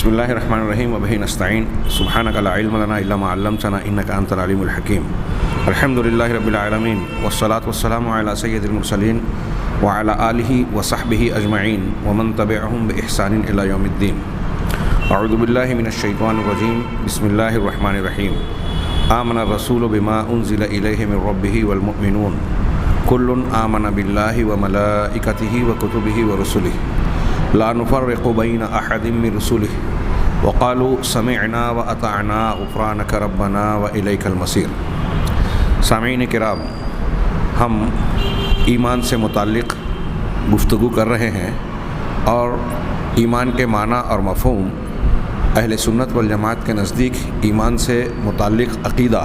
بسم اللہ الرحمن الرحیم وبہ نستعین سبحانک لا علم لنا الا ما علمتنا انک انت العلیم الحکیم الحمد للہ رب العالمین والصلاة والسلام علی سید المرسلین وعلی آلہ وصحبہ اجمعین ومن تبعہم بإحسان الی یوم الدین اعوذ باللہ من الشیطان الرجیم بسم اللہ الرحمن الرحیم آمن الرسول بما انزل الیہ من ربہ والمؤمنون کل آمن باللہ وملائکتہ وکتبہ ورسلہ لا نفرق بین احد من رسله وقالوا سمعنا واطعنا غفرانک ربنا والیک المصیر۔ سامعین کرام، ہم ایمان سے متعلق گفتگو کر رہے ہیں اور ایمان کے معنی اور مفہوم اہل سنت والجماعت کے نزدیک ایمان سے متعلق عقیدہ،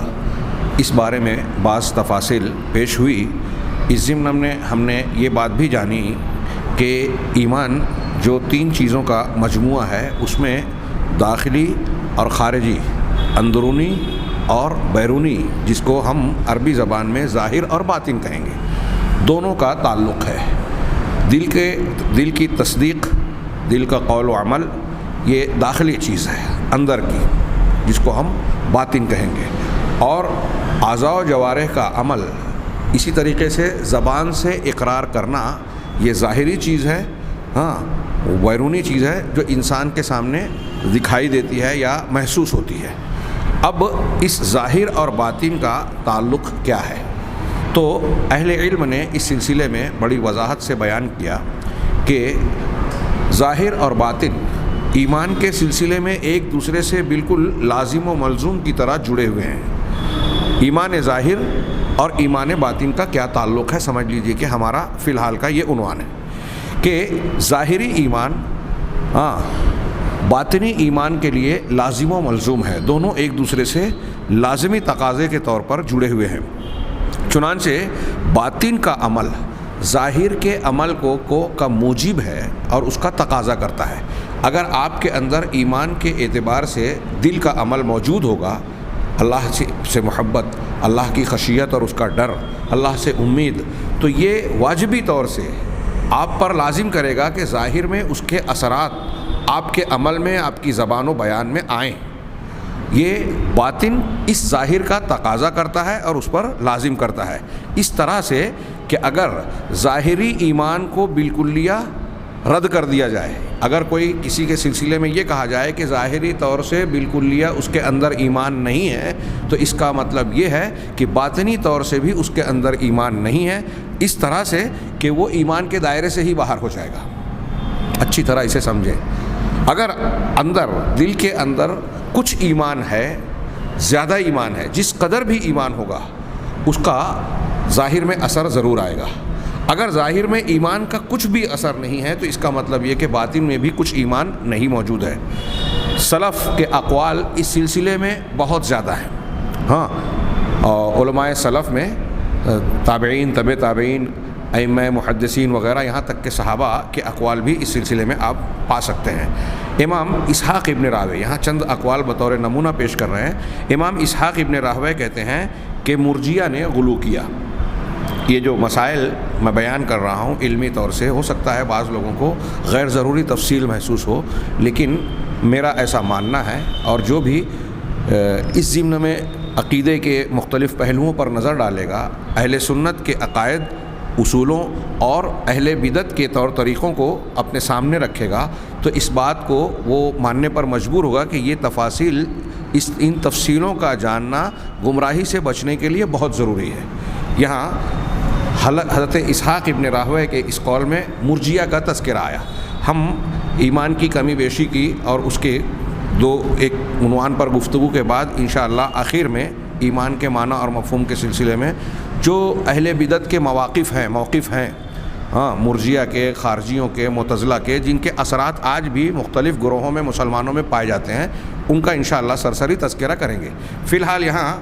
اس بارے میں بعض تفاصیل پیش ہوئی۔ اس ضمن میں ہم نے یہ بات بھی جانی کہ ایمان جو تین چیزوں کا مجموعہ ہے، اس میں داخلی اور خارجی، اندرونی اور بیرونی، جس کو ہم عربی زبان میں ظاہر اور باطن کہیں گے، دونوں کا تعلق ہے۔ دل کی تصدیق، دل کا قول و عمل، یہ داخلی چیز ہے اندر کی، جس کو ہم باطن کہیں گے، اور اعضاء و جوارح کا عمل، اسی طریقے سے زبان سے اقرار کرنا، یہ ظاہری چیز ہے، وہ بیرونی چیز ہے جو انسان کے سامنے دکھائی دیتی ہے یا محسوس ہوتی ہے۔ اب اس ظاہر اور باطن کا تعلق کیا ہے؟ تو اہل علم نے اس سلسلے میں بڑی وضاحت سے بیان کیا کہ ظاہر اور باطن ایمان کے سلسلے میں ایک دوسرے سے بالکل لازم و ملزوم کی طرح جڑے ہوئے ہیں۔ ایمان ظاہر اور ایمان باطن کا کیا تعلق ہے، سمجھ لیجئے کہ ہمارا فی الحال کا یہ عنوان ہے کہ ظاہری ایمان باطنی ایمان کے لیے لازم و ملزوم ہے، دونوں ایک دوسرے سے لازمی تقاضے کے طور پر جڑے ہوئے ہیں۔ چنانچہ باطن کا عمل ظاہر کے عمل کا موجب ہے اور اس کا تقاضا کرتا ہے۔ اگر آپ کے اندر ایمان کے اعتبار سے دل کا عمل موجود ہوگا، اللہ سے محبت، اللہ کی خشیت اور اس کا ڈر، اللہ سے امید، تو یہ واجبی طور سے آپ پر لازم کرے گا کہ ظاہر میں اس کے اثرات آپ کے عمل میں، آپ کی زبان و بیان میں آئیں۔ یہ باطن اس ظاہر کا تقاضا کرتا ہے اور اس پر لازم کرتا ہے، اس طرح سے کہ اگر ظاہری ایمان کو بالکلیہ رد کر دیا جائے، اگر کوئی کسی کے سلسلے میں یہ کہا جائے کہ ظاہری طور سے بالکلیہ اس کے اندر ایمان نہیں ہے، تو اس کا مطلب یہ ہے کہ باطنی طور سے بھی اس کے اندر ایمان نہیں ہے، اس طرح سے کہ وہ ایمان کے دائرے سے ہی باہر ہو جائے گا۔ اچھی طرح اسے سمجھیں۔ اگر دل کے اندر کچھ ایمان ہے، زیادہ ایمان ہے، جس قدر بھی ایمان ہوگا اس کا ظاہر میں اثر ضرور آئے گا۔ اگر ظاہر میں ایمان کا کچھ بھی اثر نہیں ہے تو اس کا مطلب یہ کہ باطن میں بھی کچھ ایمان نہیں موجود ہے۔ سلف کے اقوال اس سلسلے میں بہت زیادہ ہیں۔ علماء سلف میں تابعین، طبع تابعین، ائمہ محدثین وغیرہ، یہاں تک کہ صحابہ کے اقوال بھی اس سلسلے میں آپ پا سکتے ہیں۔ امام اسحاق ابن راہوے، یہاں چند اقوال بطور نمونہ پیش کر رہے ہیں۔ امام اسحاق ابن راہوے کہتے ہیں کہ مرجیہ نے غلو کیا۔ یہ جو مسائل میں بیان کر رہا ہوں علمی طور سے، ہو سکتا ہے بعض لوگوں کو غیر ضروری تفصیل محسوس ہو، لیکن میرا ایسا ماننا ہے، اور جو بھی اس ضمن میں عقیدے کے مختلف پہلوؤں پر نظر ڈالے گا، اہل سنت کے عقائد، اصولوں اور اہل بدعت کے طور طریقوں کو اپنے سامنے رکھے گا، تو اس بات کو وہ ماننے پر مجبور ہوگا کہ یہ تفاصیل، ان تفصیلوں کا جاننا گمراہی سے بچنے کے لیے بہت ضروری ہے۔ یہاں حضرت اسحاق ابن راہوے کے اس قول میں مرجیہ کا تذکرہ آیا۔ ہم ایمان کی کمی بیشی کی اور اس کے ایک عنوان پر گفتگو کے بعد انشاءاللہ آخر میں ایمان کے معنی اور مفہوم کے سلسلے میں جو اہل بدعت کے موقف ہیں، مرجیہ کے، خارجیوں کے، معتزلہ کے، جن کے اثرات آج بھی مختلف گروہوں میں مسلمانوں میں پائے جاتے ہیں، ان کا انشاءاللہ سرسری تذکرہ کریں گے۔ فی الحال یہاں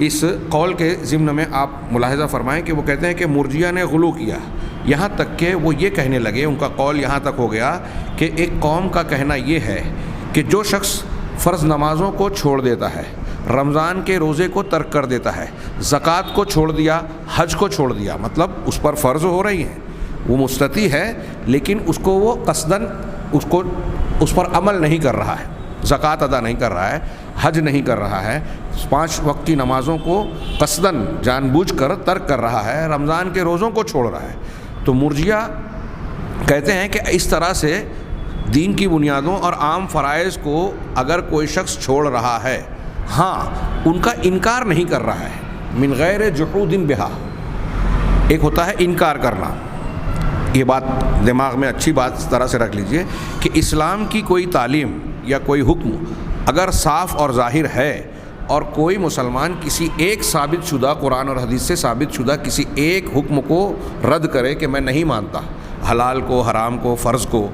اس قول کے ضمن میں آپ ملاحظہ فرمائیں کہ وہ کہتے ہیں کہ مرجیہ نے غلو کیا، یہاں تک کہ وہ یہ کہنے لگے، ان کا قول یہاں تک ہو گیا کہ ایک قوم کا کہنا یہ ہے کہ جو شخص فرض نمازوں کو چھوڑ دیتا ہے، رمضان کے روزے کو ترک کر دیتا ہے، زکوٰۃ کو چھوڑ دیا، حج کو چھوڑ دیا، مطلب اس پر فرض ہو رہی ہیں، وہ مستطیع ہے لیکن اس کو وہ قصداً اس پر عمل نہیں کر رہا ہے، زکوٰۃ ادا نہیں کر رہا ہے، حج نہیں کر رہا ہے، 5 وقت کی نمازوں کو قصداً جان بوجھ کر ترک کر رہا ہے، رمضان کے روزوں کو چھوڑ رہا ہے، تو مرجیہ کہتے ہیں کہ اس طرح سے دین کی بنیادوں اور عام فرائض کو اگر کوئی شخص چھوڑ رہا ہے، ہاں ان کا انکار نہیں کر رہا ہے، من غیر جحود بہا، ایک ہوتا ہے انکار کرنا، یہ بات دماغ میں اچھی بات اس طرح سے رکھ لیجئے کہ اسلام کی کوئی تعلیم یا کوئی حکم اگر صاف اور ظاہر ہے اور کوئی مسلمان کسی ایک ثابت شدہ قرآن اور حدیث سے ثابت شدہ کسی ایک حکم کو رد کرے کہ میں نہیں مانتا، حلال کو، حرام کو، فرض کو،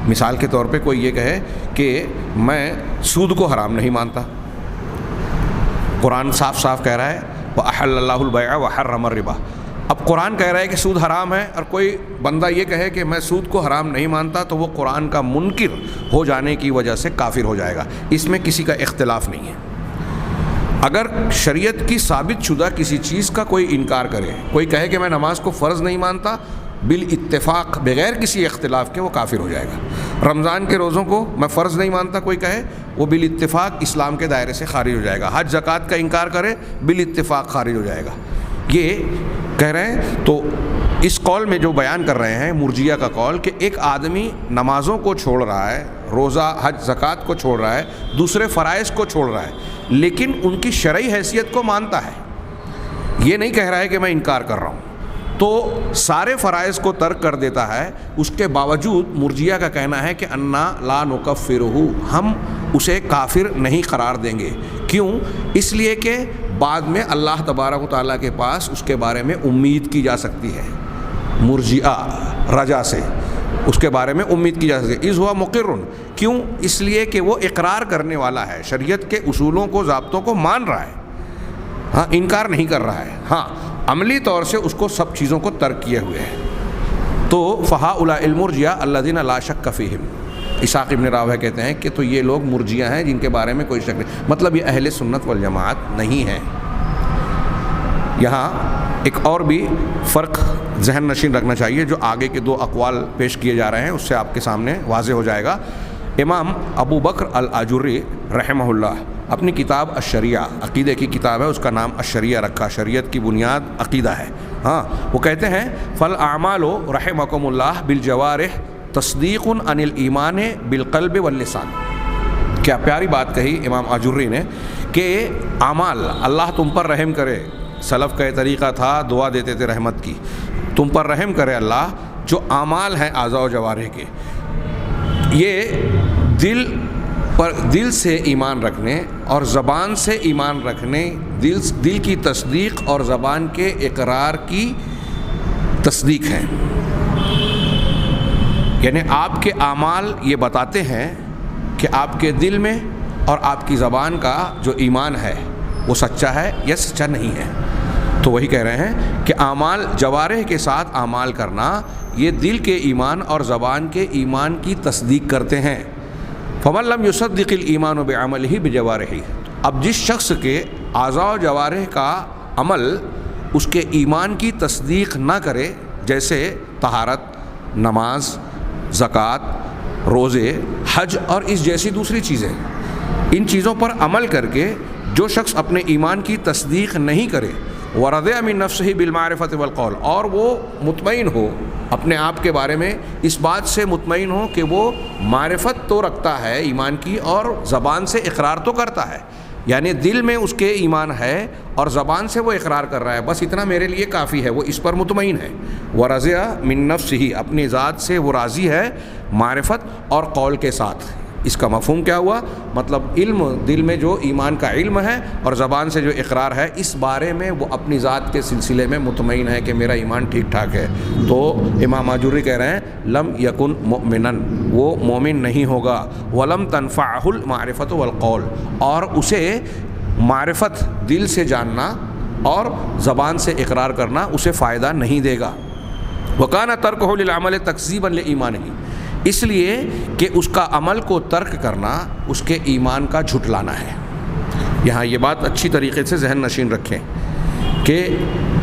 مثال کے طور پہ کوئی یہ کہے کہ میں سود کو حرام نہیں مانتا، قرآن صاف صاف کہہ رہا ہے وَأَحَلَّ اللَّهُ الْبَيْعَ وَحَرَّمَ الرِّبَا، اب قرآن کہہ رہا ہے کہ سود حرام ہے اور کوئی بندہ یہ کہے کہ میں سود کو حرام نہیں مانتا، تو وہ قرآن کا منکر ہو جانے کی وجہ سے کافر ہو جائے گا، اس میں کسی کا اختلاف نہیں ہے۔ اگر شریعت کی ثابت شدہ کسی چیز کا کوئی انکار کرے، کوئی کہے کہ میں نماز کو فرض نہیں مانتا، بالاتفاق بغیر کسی اختلاف کے وہ کافر ہو جائے گا، رمضان کے روزوں کو میں فرض نہیں مانتا کوئی کہے، وہ بالاتفاق اسلام کے دائرے سے خارج ہو جائے گا، حج زکوٰۃ کا انکار کرے بالاتفاق خارج ہو جائے گا، یہ کہہ رہے ہیں۔ تو اس قول میں جو بیان کر رہے ہیں مرجیہ کا قول کہ ایک آدمی نمازوں کو چھوڑ رہا ہے، روزہ، حج، زکوٰۃ کو چھوڑ رہا ہے، دوسرے فرائض کو چھوڑ رہا ہے، لیکن ان کی شرعی حیثیت کو مانتا ہے، یہ نہیں کہہ رہا ہے کہ میں انکار کر رہا ہوں، تو سارے فرائض کو ترک کر دیتا ہے، اس کے باوجود مرجیہ کا کہنا ہے کہ انا لا نکفرہ، ہم اسے کافر نہیں قرار دیں گے، کیوں؟ اس لیے کہ بعد میں اللہ تبارک و تعالیٰ کے پاس اس کے بارے میں امید کی جا سکتی ہے، مرجیہ رجا سے اس کے بارے میں امید کی جا سکتی ہے، اذ ہوا مقر، کیوں؟ اس لیے کہ وہ اقرار کرنے والا ہے، شریعت کے اصولوں کو، ضابطوں کو مان رہا ہے، ہاں انکار نہیں کر رہا ہے، ہاں عملی طور سے اس کو سب چیزوں کو ترک کیے ہوئے ہے۔ تو فہؤلاء المرجیہ الذین لا شک فیہم، اسحاق ابن راویہ کہتے ہیں کہ تو یہ لوگ مرجیہ ہیں جن کے بارے میں کوئی شک نہیں، مطلب یہ اہل سنت والجماعت نہیں ہیں۔ یہاں ایک اور بھی فرق ذہن نشین رکھنا چاہیے، جو آگے کے 2 اقوال پیش کیے جا رہے ہیں اس سے آپ کے سامنے واضح ہو جائے گا۔ امام ابو بکر الآجری رحمہ اللہ اپنی کتاب الشریعہ، عقیدے کی کتاب ہے، اس کا نام الشریعہ رکھا، شریعت کی بنیاد عقیدہ ہے، ہاں وہ کہتے ہیں فالاعمال رحمکم اللہ بالجوارح تصدیق عن الایمان بالقلب واللسان، کیا پیاری بات کہی امام آجری نے کہ اعمال، اللہ تم پر رحم کرے، سلف کا یہ طریقہ تھا، دعا دیتے تھے رحمت کی، تم پر رحم کرے اللہ، جو اعمال ہیں اعضاء و جوارح کے، یہ دل سے ایمان رکھنے اور زبان سے ایمان رکھنے، دل کی تصدیق اور زبان کے اقرار کی تصدیق ہیں، یعنی آپ کے اعمال یہ بتاتے ہیں کہ آپ کے دل میں اور آپ کی زبان کا جو ایمان ہے وہ سچا ہے یا سچا نہیں ہے۔ تو وہی کہہ رہے ہیں کہ اعمال، جوارح کے ساتھ اعمال کرنا، یہ دل کے ایمان اور زبان کے ایمان کی تصدیق کرتے ہیں۔ فمن لم يصدق الایمان بعملہ بجوارحہ، اب جس شخص کے اعضاء و جوارح کا عمل اس کے ایمان کی تصدیق نہ کرے، جیسے طہارت، نماز، زکوٰۃ، روزے، حج اور اس جیسی دوسری چیزیں، ان چیزوں پر عمل کر کے جو شخص اپنے ایمان کی تصدیق نہیں کرے، ورضع من نفسہ بالمعرفۃ والقول، اور وہ مطمئن ہو اپنے آپ کے بارے میں، اس بات سے مطمئن ہو کہ وہ معرفت تو رکھتا ہے ایمان کی اور زبان سے اقرار تو کرتا ہے، یعنی دل میں اس کے ایمان ہے اور زبان سے وہ اقرار کر رہا ہے، بس اتنا میرے لیے کافی ہے، وہ اس پر مطمئن ہے، ورضع من نفسہ، اپنی ذات سے وہ راضی ہے، معرفت اور قول کے ساتھ۔ اس کا مفہوم کیا ہوا؟ مطلب علم، دل میں جو ایمان کا علم ہے اور زبان سے جو اقرار ہے، اس بارے میں وہ اپنی ذات کے سلسلے میں مطمئن ہے کہ میرا ایمان ٹھیک ٹھاک ہے۔ تو امام آجری کہہ رہے ہیں لم یکن مؤمنا، وہ مومن نہیں ہوگا، ولم تنفعہ المعرفۃ والقول، اور اسے معرفت، دل سے جاننا اور زبان سے اقرار کرنا اسے فائدہ نہیں دے گا۔ وکان ترکہ للعمل تکذیبا لایمانہ، اس لیے کہ اس کا عمل کو ترک کرنا اس کے ایمان کا جھٹلانا ہے۔ یہاں یہ بات اچھی طریقے سے ذہن نشین رکھیں کہ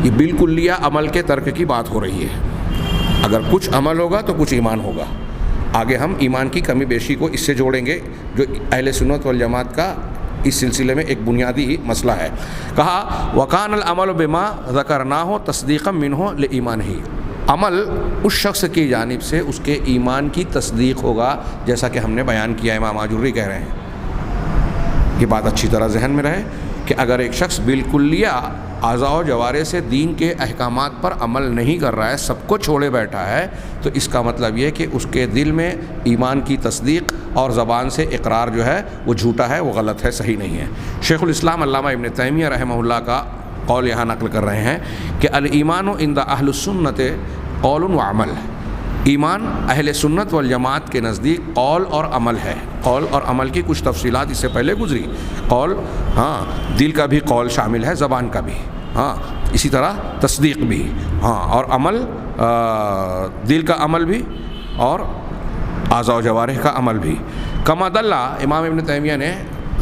یہ بالکلیہ عمل کے ترک کی بات ہو رہی ہے، اگر کچھ عمل ہوگا تو کچھ ایمان ہوگا، آگے ہم ایمان کی کمی بیشی کو اس سے جوڑیں گے جو اہل سنت والجماعت کا اس سلسلے میں ایک بنیادی مسئلہ ہے. کہا وَكَانَ الْعَمَلُ بِمَا ذَكَرْنَاهُ تَصْدِيقًا مِّنْهُ لِإِيمَانِهِ، عمل اس شخص کی جانب سے اس کے ایمان کی تصدیق ہوگا، جیسا کہ ہم نے بیان کیا. امام آجری کہہ رہے ہیں، یہ بات اچھی طرح ذہن میں رہے کہ اگر ایک شخص بالکلیہ اعضاء و جوارح سے دین کے احکامات پر عمل نہیں کر رہا ہے، سب کو چھوڑے بیٹھا ہے، تو اس کا مطلب یہ کہ اس کے دل میں ایمان کی تصدیق اور زبان سے اقرار جو ہے وہ جھوٹا ہے، وہ غلط ہے، صحیح نہیں ہے. شیخ الاسلام علامہ ابن تیمیہ رحمہ اللہ کا قول یہاں نقل کر رہے ہیں کہ الایمان عند اہل السنت قول و عمل، ایمان اہل سنت والجماعت کے نزدیک قول اور عمل ہے. قول اور عمل کی کچھ تفصیلات اس سے پہلے گزری. قول دل کا بھی قول شامل ہے، زبان کا بھی، اسی طرح تصدیق بھی، اور عمل دل کا عمل بھی اور اعضاء و جوارح کا عمل بھی. کما دلہ، امام ابن تیمیہ نے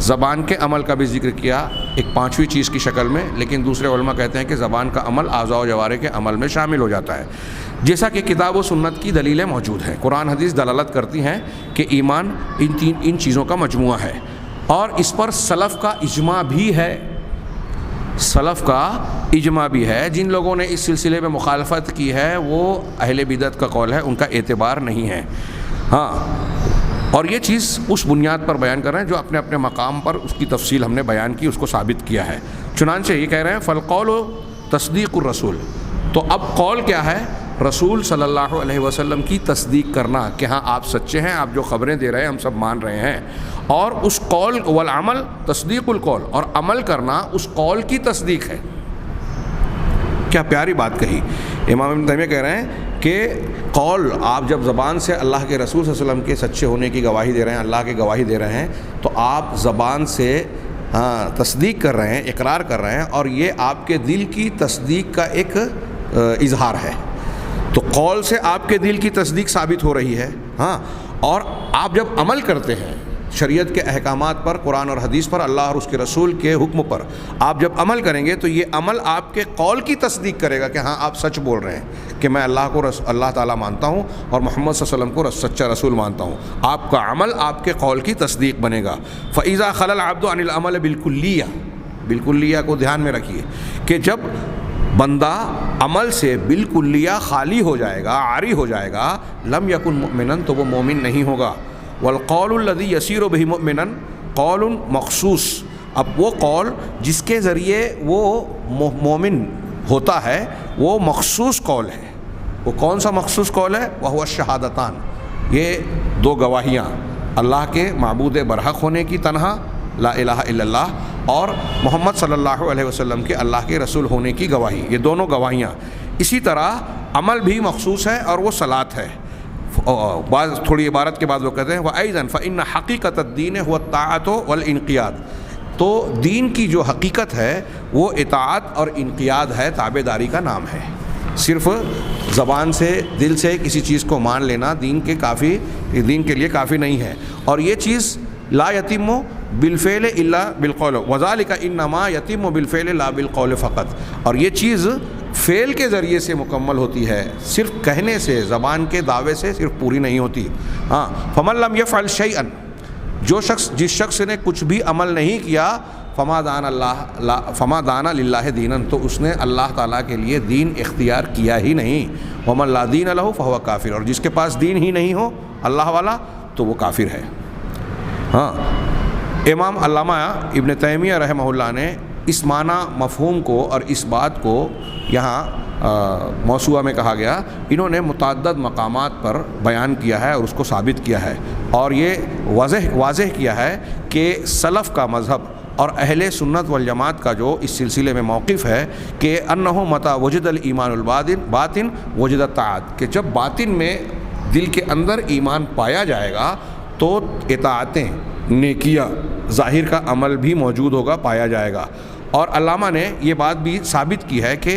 زبان کے عمل کا بھی ذکر کیا ایک پانچویں چیز کی شکل میں، لیکن دوسرے علماء کہتے ہیں کہ زبان کا عمل اعضاء و جوارح کے عمل میں شامل ہو جاتا ہے. جیسا کہ کتاب و سنت کی دلیلیں موجود ہیں، قرآن حدیث دلالت کرتی ہیں کہ ایمان ان چیزوں کا مجموعہ ہے، اور اس پر سلف کا اجماع بھی ہے. سلف کا اجماع بھی ہے. جن لوگوں نے اس سلسلے میں مخالفت کی ہے وہ اہل بدعت کا قول ہے، ان کا اعتبار نہیں ہے. اور یہ چیز اس بنیاد پر بیان کر رہے ہیں جو اپنے اپنے مقام پر اس کی تفصیل ہم نے بیان کی، اس کو ثابت کیا ہے. چنانچہ یہ کہہ رہے ہیں فالقول تصدیق الرسول، تو اب قول کیا ہے؟ رسول صلی اللہ علیہ وسلم کی تصدیق کرنا کہ ہاں آپ سچے ہیں، آپ جو خبریں دے رہے ہیں ہم سب مان رہے ہیں. اور اس قول والعمل تصدیق القول، اور عمل کرنا اس قول کی تصدیق ہے. کیا پیاری بات کہی. امام ابن تیمیہ کہہ رہے ہیں کہ قول، آپ جب زبان سے اللہ کے رسول صلی اللہ علیہ وسلم کے سچے ہونے کی گواہی دے رہے ہیں، اللہ کی گواہی دے رہے ہیں، تو آپ زبان سے تصدیق کر رہے ہیں، اقرار کر رہے ہیں، اور یہ آپ کے دل کی تصدیق کا ایک اظہار ہے. تو قول سے آپ کے دل کی تصدیق ثابت ہو رہی ہے. اور آپ جب عمل کرتے ہیں شریعت کے احکامات پر، قرآن اور حدیث پر، اللہ اور اس کے رسول کے حکم پر، آپ جب عمل کریں گے تو یہ عمل آپ کے قول کی تصدیق کرے گا کہ ہاں آپ سچ بول رہے ہیں کہ میں اللہ تعالیٰ مانتا ہوں اور محمد صلی اللہ علیہ وسلم کو سچا رسول مانتا ہوں. آپ کا عمل آپ کے قول کی تصدیق بنے گا. فَإِذَا خَلَى الْعَبْدُ عَنِ الْعَمَلِ بالکلیہ کو دھیان میں رکھیے کہ جب بندہ عمل سے بالکلیہ خالی ہو جائے گا، عاری ہو جائے گا، لم یکن مؤمنا، تو وہ مومن نہیں ہوگا. والقول الذی یسیر بہ مؤمنا قول مخصوص، اب وہ قول جس کے ذریعے وہ مومن ہوتا ہے وہ مخصوص قول ہے. وہ کون سا مخصوص قول ہے؟ وہو الشہادتان، یہ دو گواہیاں، اللہ کے معبود برحق ہونے کی تنہا لا الہ الا اللہ، اور محمد صلی اللہ علیہ وسلم کے اللہ کے رسول ہونے کی گواہی، یہ دونوں گواہیاں. اسی طرح عمل بھی مخصوص ہے اور وہ صلاۃ ہے. بعض تھوڑی عبارت کے بعد وہ کہتے ہیں وَأَيْضًا فَإِنَّ حَقِيقَةَ الدِّينِ هُوَ الطَّاعَةُ وَالْإِنقِيَادُ، تو دین کی جو حقیقت ہے وہ اطاعت اور انقیاد ہے، تابعداری کا نام ہے. صرف زبان سے دل سے کسی چیز کو مان لینا دین کے لیے کافی نہیں ہے. اور یہ چیز لا یتم بالفعل الا بالقول وذلك انما یتم بالفعل لا بالقول فقط، اور یہ چیز فعل کے ذریعے سے مکمل ہوتی ہے، صرف کہنے سے، زبان کے دعوے سے صرف پوری نہیں ہوتی. فمن لم يفعل شيئا، جس شخص نے کچھ بھی عمل نہیں کیا، فما دان للہ دینا، تو اس نے اللہ تعالیٰ کے لیے دین اختیار کیا ہی نہیں. ومن لا دین لہ فہو کافر، اور جس کے پاس دین ہی نہیں ہو اللہ والا تو وہ کافر ہے. امام علامہ ابن تیمیہ رحمہ اللہ نے اس معنی مفہوم کو اور اس بات کو یہاں موسوعہ میں کہا گیا، انہوں نے متعدد مقامات پر بیان کیا ہے اور اس کو ثابت کیا ہے، اور یہ واضح کیا ہے کہ سلف کا مذہب اور اہل سنت والجماعت کا جو اس سلسلے میں موقف ہے کہ انہ متا وجد الایمان الباطن وجد الطاعت، کہ جب باطن میں دل کے اندر ایمان پایا جائے گا تو اطاعتیں، نیکیاں، ظاہر کا عمل بھی موجود ہوگا، پایا جائے گا. اور علامہ نے یہ بات بھی ثابت کی ہے کہ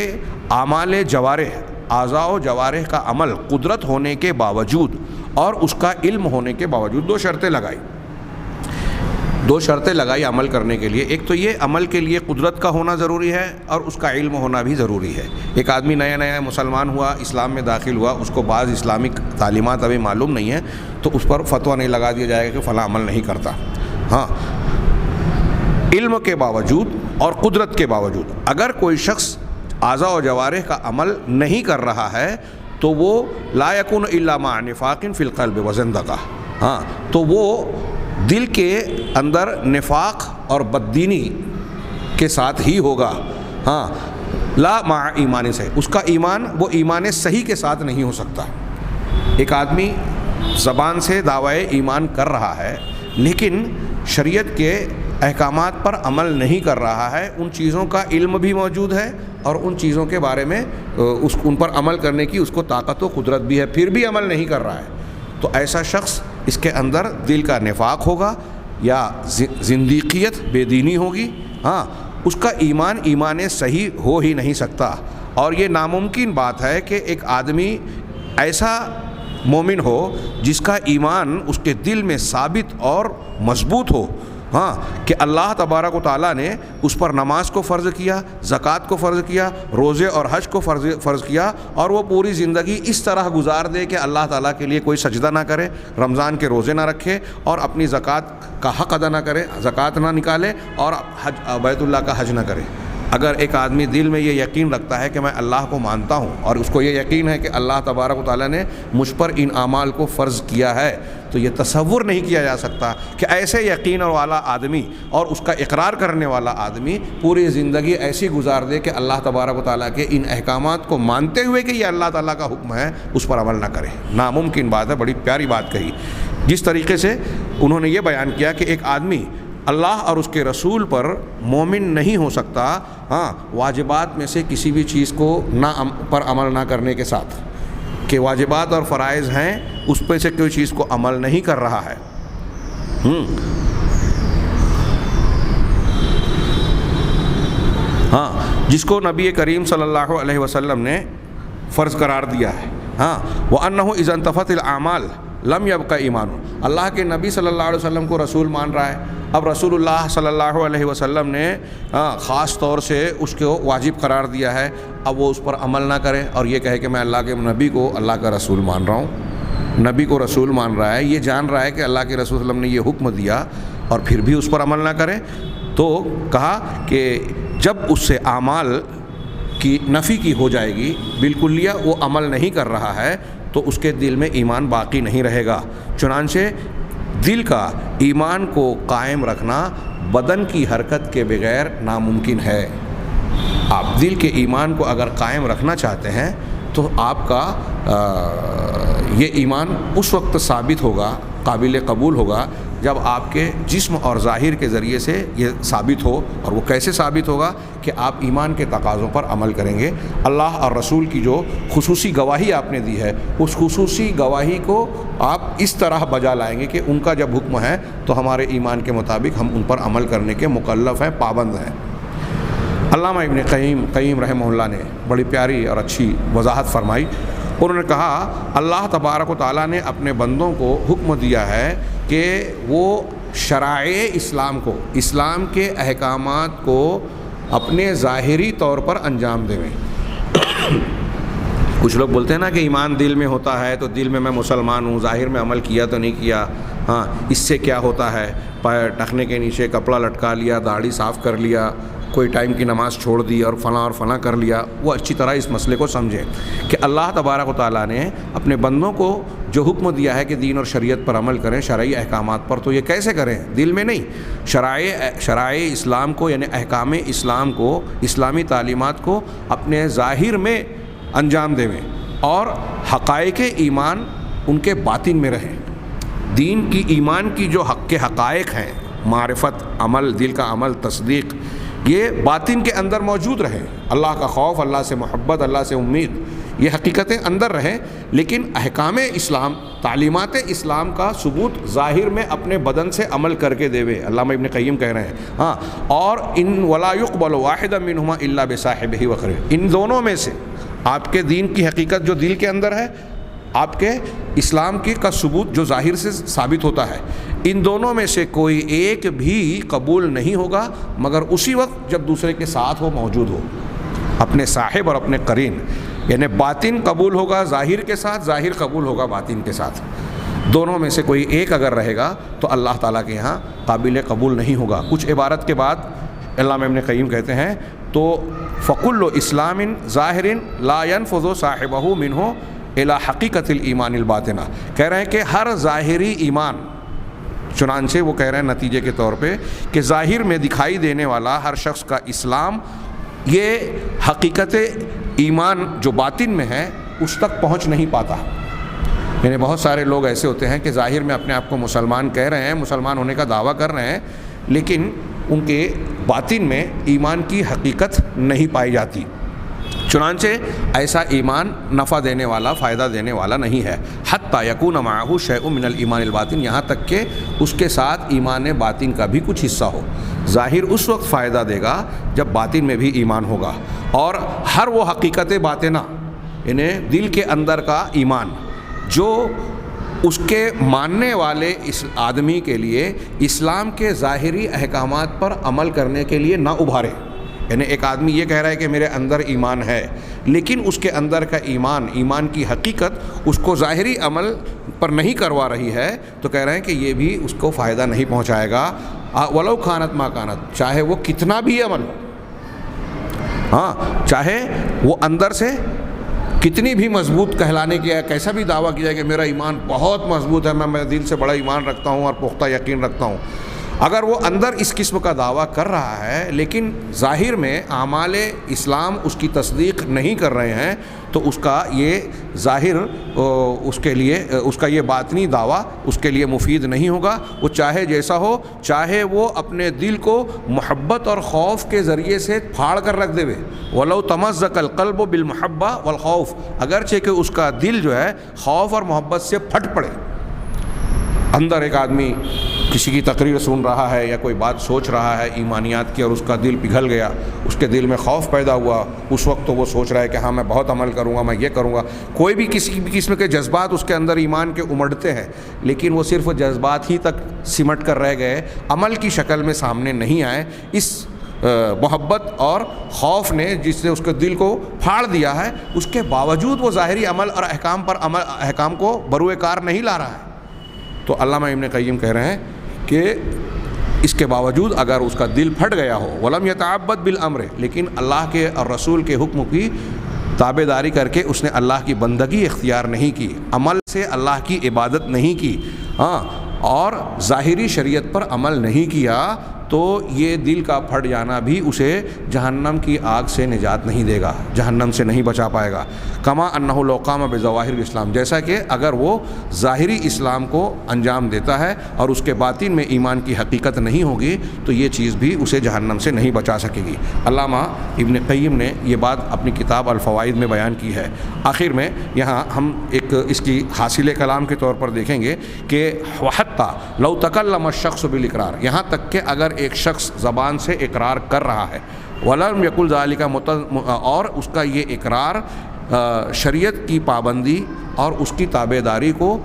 اعمال جوارح، اعضاء و جوارح کا عمل قدرت ہونے کے باوجود اور اس کا علم ہونے کے باوجود دو شرطیں لگائی. دو شرطیں لگائی عمل کرنے کے لیے. ایک تو یہ عمل کے لیے قدرت کا ہونا ضروری ہے اور اس کا علم ہونا بھی ضروری ہے. ایک آدمی نیا نیا مسلمان ہوا, اسلام میں داخل ہوا, اس کو بعض اسلامک تعلیمات ابھی معلوم نہیں ہیں تو اس پر فتویٰ نہیں لگا دیا جائے گا کہ فلاں عمل نہیں کرتا. ہاں, علم کے باوجود اور قدرت کے باوجود اگر کوئی شخص اعضاء و جوارح کا عمل نہیں کر رہا ہے تو وہ لا یکون الا مع نفاق فی القلب وزندقہ. ہاں, تو وہ دل کے اندر نفاق اور بددینی کے ساتھ ہی ہوگا. ہاں, لا مع ایمان سے, اس کا ایمان وہ ایمان صحیح کے ساتھ نہیں ہو سکتا. ایک آدمی زبان سے دعوی ایمان کر رہا ہے لیکن شریعت کے احکامات پر عمل نہیں کر رہا ہے, ان چیزوں کا علم بھی موجود ہے اور ان چیزوں کے بارے میں ان پر عمل کرنے کی اس کو طاقت و قدرت بھی ہے, پھر بھی عمل نہیں کر رہا ہے, تو ایسا شخص اس کے اندر دل کا نفاق ہوگا یا زندیقیت بے دینی ہوگی. ہاں, اس کا ایمان صحیح ہو ہی نہیں سکتا. اور یہ ناممکن بات ہے کہ ایک آدمی ایسا مومن ہو جس کا ایمان اس کے دل میں ثابت اور مضبوط ہو. ہاں, کہ اللہ تبارک و تعالیٰ نے اس پر نماز کو فرض کیا, زکوٰۃ کو فرض کیا, روزے اور حج کو فرض کیا, اور وہ پوری زندگی اس طرح گزار دے کہ اللہ تعالیٰ کے لیے کوئی سجدہ نہ کرے, رمضان کے روزے نہ رکھے اور اپنی زکوٰۃ کا حق ادا نہ کرے, زکوٰۃ نہ نکالے اور بیت اللہ کا حج نہ کرے. اگر ایک آدمی دل میں یہ یقین رکھتا ہے کہ میں اللہ کو مانتا ہوں اور اس کو یہ یقین ہے کہ اللہ تبارک و تعالیٰ نے مجھ پر ان اعمال کو فرض کیا ہے, تو یہ تصور نہیں کیا جا سکتا کہ ایسے یقین والا آدمی اور اس کا اقرار کرنے والا آدمی پوری زندگی ایسی گزار دے کہ اللہ تبارک و تعالیٰ کے ان احکامات کو مانتے ہوئے کہ یہ اللہ تعالیٰ کا حکم ہے اس پر عمل نہ کرے. ناممکن بات ہے. بڑی پیاری بات کہی. جس طریقے سے انہوں نے یہ بیان کیا کہ ایک آدمی اللہ اور اس کے رسول پر مومن نہیں ہو سکتا, ہاں, واجبات میں سے کسی بھی چیز کو پر عمل نہ کرنے کے ساتھ, کہ واجبات اور فرائض ہیں اس پہ سے کوئی چیز کو عمل نہیں کر رہا ہے. ہاں, جس کو نبی کریم صلی اللہ علیہ وسلم نے فرض قرار دیا ہے. ہاں, وَأَنَّهُ إِذَا انْتَفَتِ الْأَعْمَالُ لَمْ يَبْقَ ایمان. اللہ کے نبی صلی اللہ علیہ وسلم کو رسول مان رہا ہے. اب رسول اللہ صلی اللہ علیہ وسلم نے خاص طور سے اس کو واجب قرار دیا ہے, اب وہ اس پر عمل نہ کرے اور یہ کہے کہ میں اللہ کے نبی کو اللہ کا رسول مان رہا ہوں. نبی کو رسول مان رہا ہے, یہ جان رہا ہے کہ اللہ کے رسول صلی اللہ علیہ وسلم نے یہ حکم دیا اور پھر بھی اس پر عمل نہ کرے. تو کہا کہ جب اس سے اعمال کی نفی کی ہو جائے گی, بالکلیہ وہ عمل نہیں کر رہا ہے, تو اس کے دل میں ایمان باقی نہیں رہے گا. چنانچہ دل کا ایمان کو قائم رکھنا بدن کی حرکت کے بغیر ناممکن ہے. آپ دل کے ایمان کو اگر قائم رکھنا چاہتے ہیں تو آپ کا یہ ایمان اس وقت ثابت ہوگا, قابل قبول ہوگا, جب آپ کے جسم اور ظاہر کے ذریعے سے یہ ثابت ہو. اور وہ کیسے ثابت ہوگا؟ کہ آپ ایمان کے تقاضوں پر عمل کریں گے. اللہ اور رسول کی جو خصوصی گواہی آپ نے دی ہے, اس خصوصی گواہی کو آپ اس طرح بجا لائیں گے کہ ان کا جب حکم ہے تو ہمارے ایمان کے مطابق ہم ان پر عمل کرنے کے مکلف ہیں, پابند ہیں. علامہ ابن قیم رحمہ اللہ نے بڑی پیاری اور اچھی وضاحت فرمائی. انہوں نے کہا اللہ تبارک و تعالیٰ نے اپنے بندوں کو حکم دیا ہے کہ وہ شرائع اسلام کو, اسلام کے احکامات کو اپنے ظاہری طور پر انجام دیں. کچھ لوگ بولتے ہیں نا کہ ایمان دل میں ہوتا ہے تو دل میں مسلمان ہوں, ظاہر میں عمل کیا تو نہیں کیا. ہاں, اس سے کیا ہوتا ہے, پیر ٹخنے کے نیچے کپڑا لٹکا لیا, داڑھی صاف کر لیا, کوئی ٹائم کی نماز چھوڑ دی اور فلاں کر لیا. وہ اچھی طرح اس مسئلے کو سمجھیں کہ اللہ تبارک و تعالیٰ نے اپنے بندوں کو جو حکم دیا ہے کہ دین اور شریعت پر عمل کریں, شرعی احکامات پر, تو یہ کیسے کریں؟ دل میں نہیں. شرائع اسلام کو یعنی احکام اسلام کو, اسلامی تعلیمات کو اپنے ظاہر میں انجام دیں اور حقائق ایمان ان کے باطن میں رہیں. دین کی, ایمان کی جو حق کے حقائق ہیں, معرفت, عمل, دل کا عمل, تصدیق, یہ باطن کے اندر موجود رہیں. اللہ کا خوف, اللہ سے محبت, اللہ سے امید, یہ حقیقتیں اندر رہیں, لیکن احکام اسلام, تعلیمات اسلام کا ثبوت ظاہر میں اپنے بدن سے عمل کر کے دیوے. علامہ ابن قیم کہہ رہے ہیں. ہاں, اور ان ولا يقبل واحدا منهما الا بصاحبه وقرہ, ان دونوں میں سے آپ کے دین کی حقیقت جو دل کے اندر ہے آپ کے اسلام کی کا ثبوت جو ظاہر سے ثابت ہوتا ہے، ان دونوں میں سے کوئی ایک بھی قبول نہیں ہوگا مگر اسی وقت جب دوسرے کے ساتھ وہ موجود ہو، اپنے صاحب اور اپنے قرین، یعنی باطن قبول ہوگا ظاہر کے ساتھ، ظاہر قبول ہوگا باطن کے ساتھ، دونوں میں سے کوئی ایک اگر رہے گا تو اللہ تعالیٰ کے یہاں قابل قبول نہیں ہوگا۔ کچھ عبارت کے بعد علامہ ابن قیم کہتے ہیں تو فَكُلُّ إِسْلَامٍ ظَاهِرٍ لَا يَنْفُذُ صَاحِبَهُ مِنْهُ إِلَى حَقِيقَةِ الْإِيمَانِ الْبَاطِنَةِ، کہہ رہے ہیں کہ ہر ظاہری ایمان، چنانچہ وہ کہہ رہے ہیں نتیجے کے طور پہ کہ ظاہر میں دکھائی دینے والا ہر شخص کا اسلام یہ حقیقت ایمان جو باطن میں ہے اس تک پہنچ نہیں پاتا۔ یعنی بہت سارے لوگ ایسے ہوتے ہیں کہ ظاہر میں اپنے آپ کو مسلمان کہہ رہے ہیں، مسلمان ہونے کا دعویٰ کر رہے ہیں، لیکن ان کے باطن میں ایمان کی حقیقت نہیں پائی جاتی۔ چنانچہ ایسا ایمان نفع دینے والا، فائدہ دینے والا نہیں ہے۔ حتی یکون معہ شیء من الایمان الباطن، یہاں تک کہ اس کے ساتھ ایمان باطن کا بھی کچھ حصہ ہو۔ ظاہر اس وقت فائدہ دے گا جب باطن میں بھی ایمان ہوگا، اور ہر وہ حقیقت باطنہ یعنی دل کے اندر کا ایمان جو اس کے ماننے والے اس آدمی کے لیے اسلام کے ظاہری احکامات پر عمل کرنے کے لیے نہ ابھارے۔ یعنی ایک آدمی یہ کہہ رہا ہے کہ میرے اندر ایمان ہے، لیکن اس کے اندر کا ایمان کی حقیقت اس کو ظاہری عمل پر نہیں کروا رہی ہے، تو کہہ رہے ہیں کہ یہ بھی اس کو فائدہ نہیں پہنچائے گا، ولو کانت ما کانت، چاہے وہ کتنا بھی عمل ہو، ہاں چاہے وہ اندر سے کتنی بھی مضبوط کہلانے کی ہے، کیسا بھی دعویٰ کیا ہے کہ میرا ایمان بہت مضبوط ہے، میں دل سے بڑا ایمان رکھتا ہوں اور پختہ یقین رکھتا ہوں، اگر وہ اندر اس قسم کا دعویٰ کر رہا ہے لیکن ظاہر میں اعمال اسلام اس کی تصدیق نہیں کر رہے ہیں، تو اس کا یہ ظاہر اس کے لیے اس کا یہ باطنی دعویٰ اس کے لیے مفید نہیں ہوگا۔ وہ چاہے جیسا ہو، چاہے وہ اپنے دل کو محبت اور خوف کے ذریعے سے پھاڑ کر رکھ دے، وَلَوْ تَمَزَّقَ الْقَلْبُ بِالْمَحَبَّةِ وَالْخَوْفِ، اگرچہ کہ اس کا دل جو ہے خوف اور محبت سے پھٹ پڑے۔ اندر ایک آدمی کسی کی تقریر سن رہا ہے یا کوئی بات سوچ رہا ہے ایمانیات کی، اور اس کا دل پگھل گیا، اس کے دل میں خوف پیدا ہوا، اس وقت تو وہ سوچ رہا ہے کہ ہاں میں بہت عمل کروں گا، میں یہ کروں گا، کوئی بھی کسی بھی قسم کے جذبات اس کے اندر ایمان کے امڑتے ہیں، لیکن وہ صرف جذبات ہی تک سمٹ کر رہ گئے، عمل کی شکل میں سامنے نہیں آئے۔ اس محبت اور خوف نے جس نے اس کے دل کو پھاڑ دیا ہے، اس کے باوجود وہ ظاہری عمل اور احکام کو بروئے کار نہیں لا رہا ہے۔ تو علامہ ابن قیم کہہ رہے ہیں کہ اس کے باوجود اگر اس کا دل پھٹ گیا ہو، ولم یتعبد بالامر، لیکن اللہ کے اور رسول کے حکم کی تابع داری کر کے اس نے اللہ کی بندگی اختیار نہیں کی، عمل سے اللہ کی عبادت نہیں کی، اور ظاہری شریعت پر عمل نہیں کیا، تو یہ دل کا پھٹ جانا بھی اسے جہنم کی آگ سے نجات نہیں دے گا، جہنم سے نہیں بچا پائے گا۔ کما انہ لو قام بظواہر الاسلام، جیسا کہ اگر وہ ظاہری اسلام کو انجام دیتا ہے اور اس کے باطن میں ایمان کی حقیقت نہیں ہوگی، تو یہ چیز بھی اسے جہنم سے نہیں بچا سکے گی۔ علامہ ابن قیم نے یہ بات اپنی کتاب الفوائد میں بیان کی ہے۔ آخر میں یہاں ہم ایک اس کی حاصل کلام کے طور پر دیکھیں گے کہ وحتی لو تکلم الشخص بالاقرار، یہاں تک کہ اگر ایک شخص زبان سے اقرار کر رہا ہے، ولم یقل ذالک، اور اس کا یہ اقرار شریعت کی پابندی اور اس کی تابع داری کو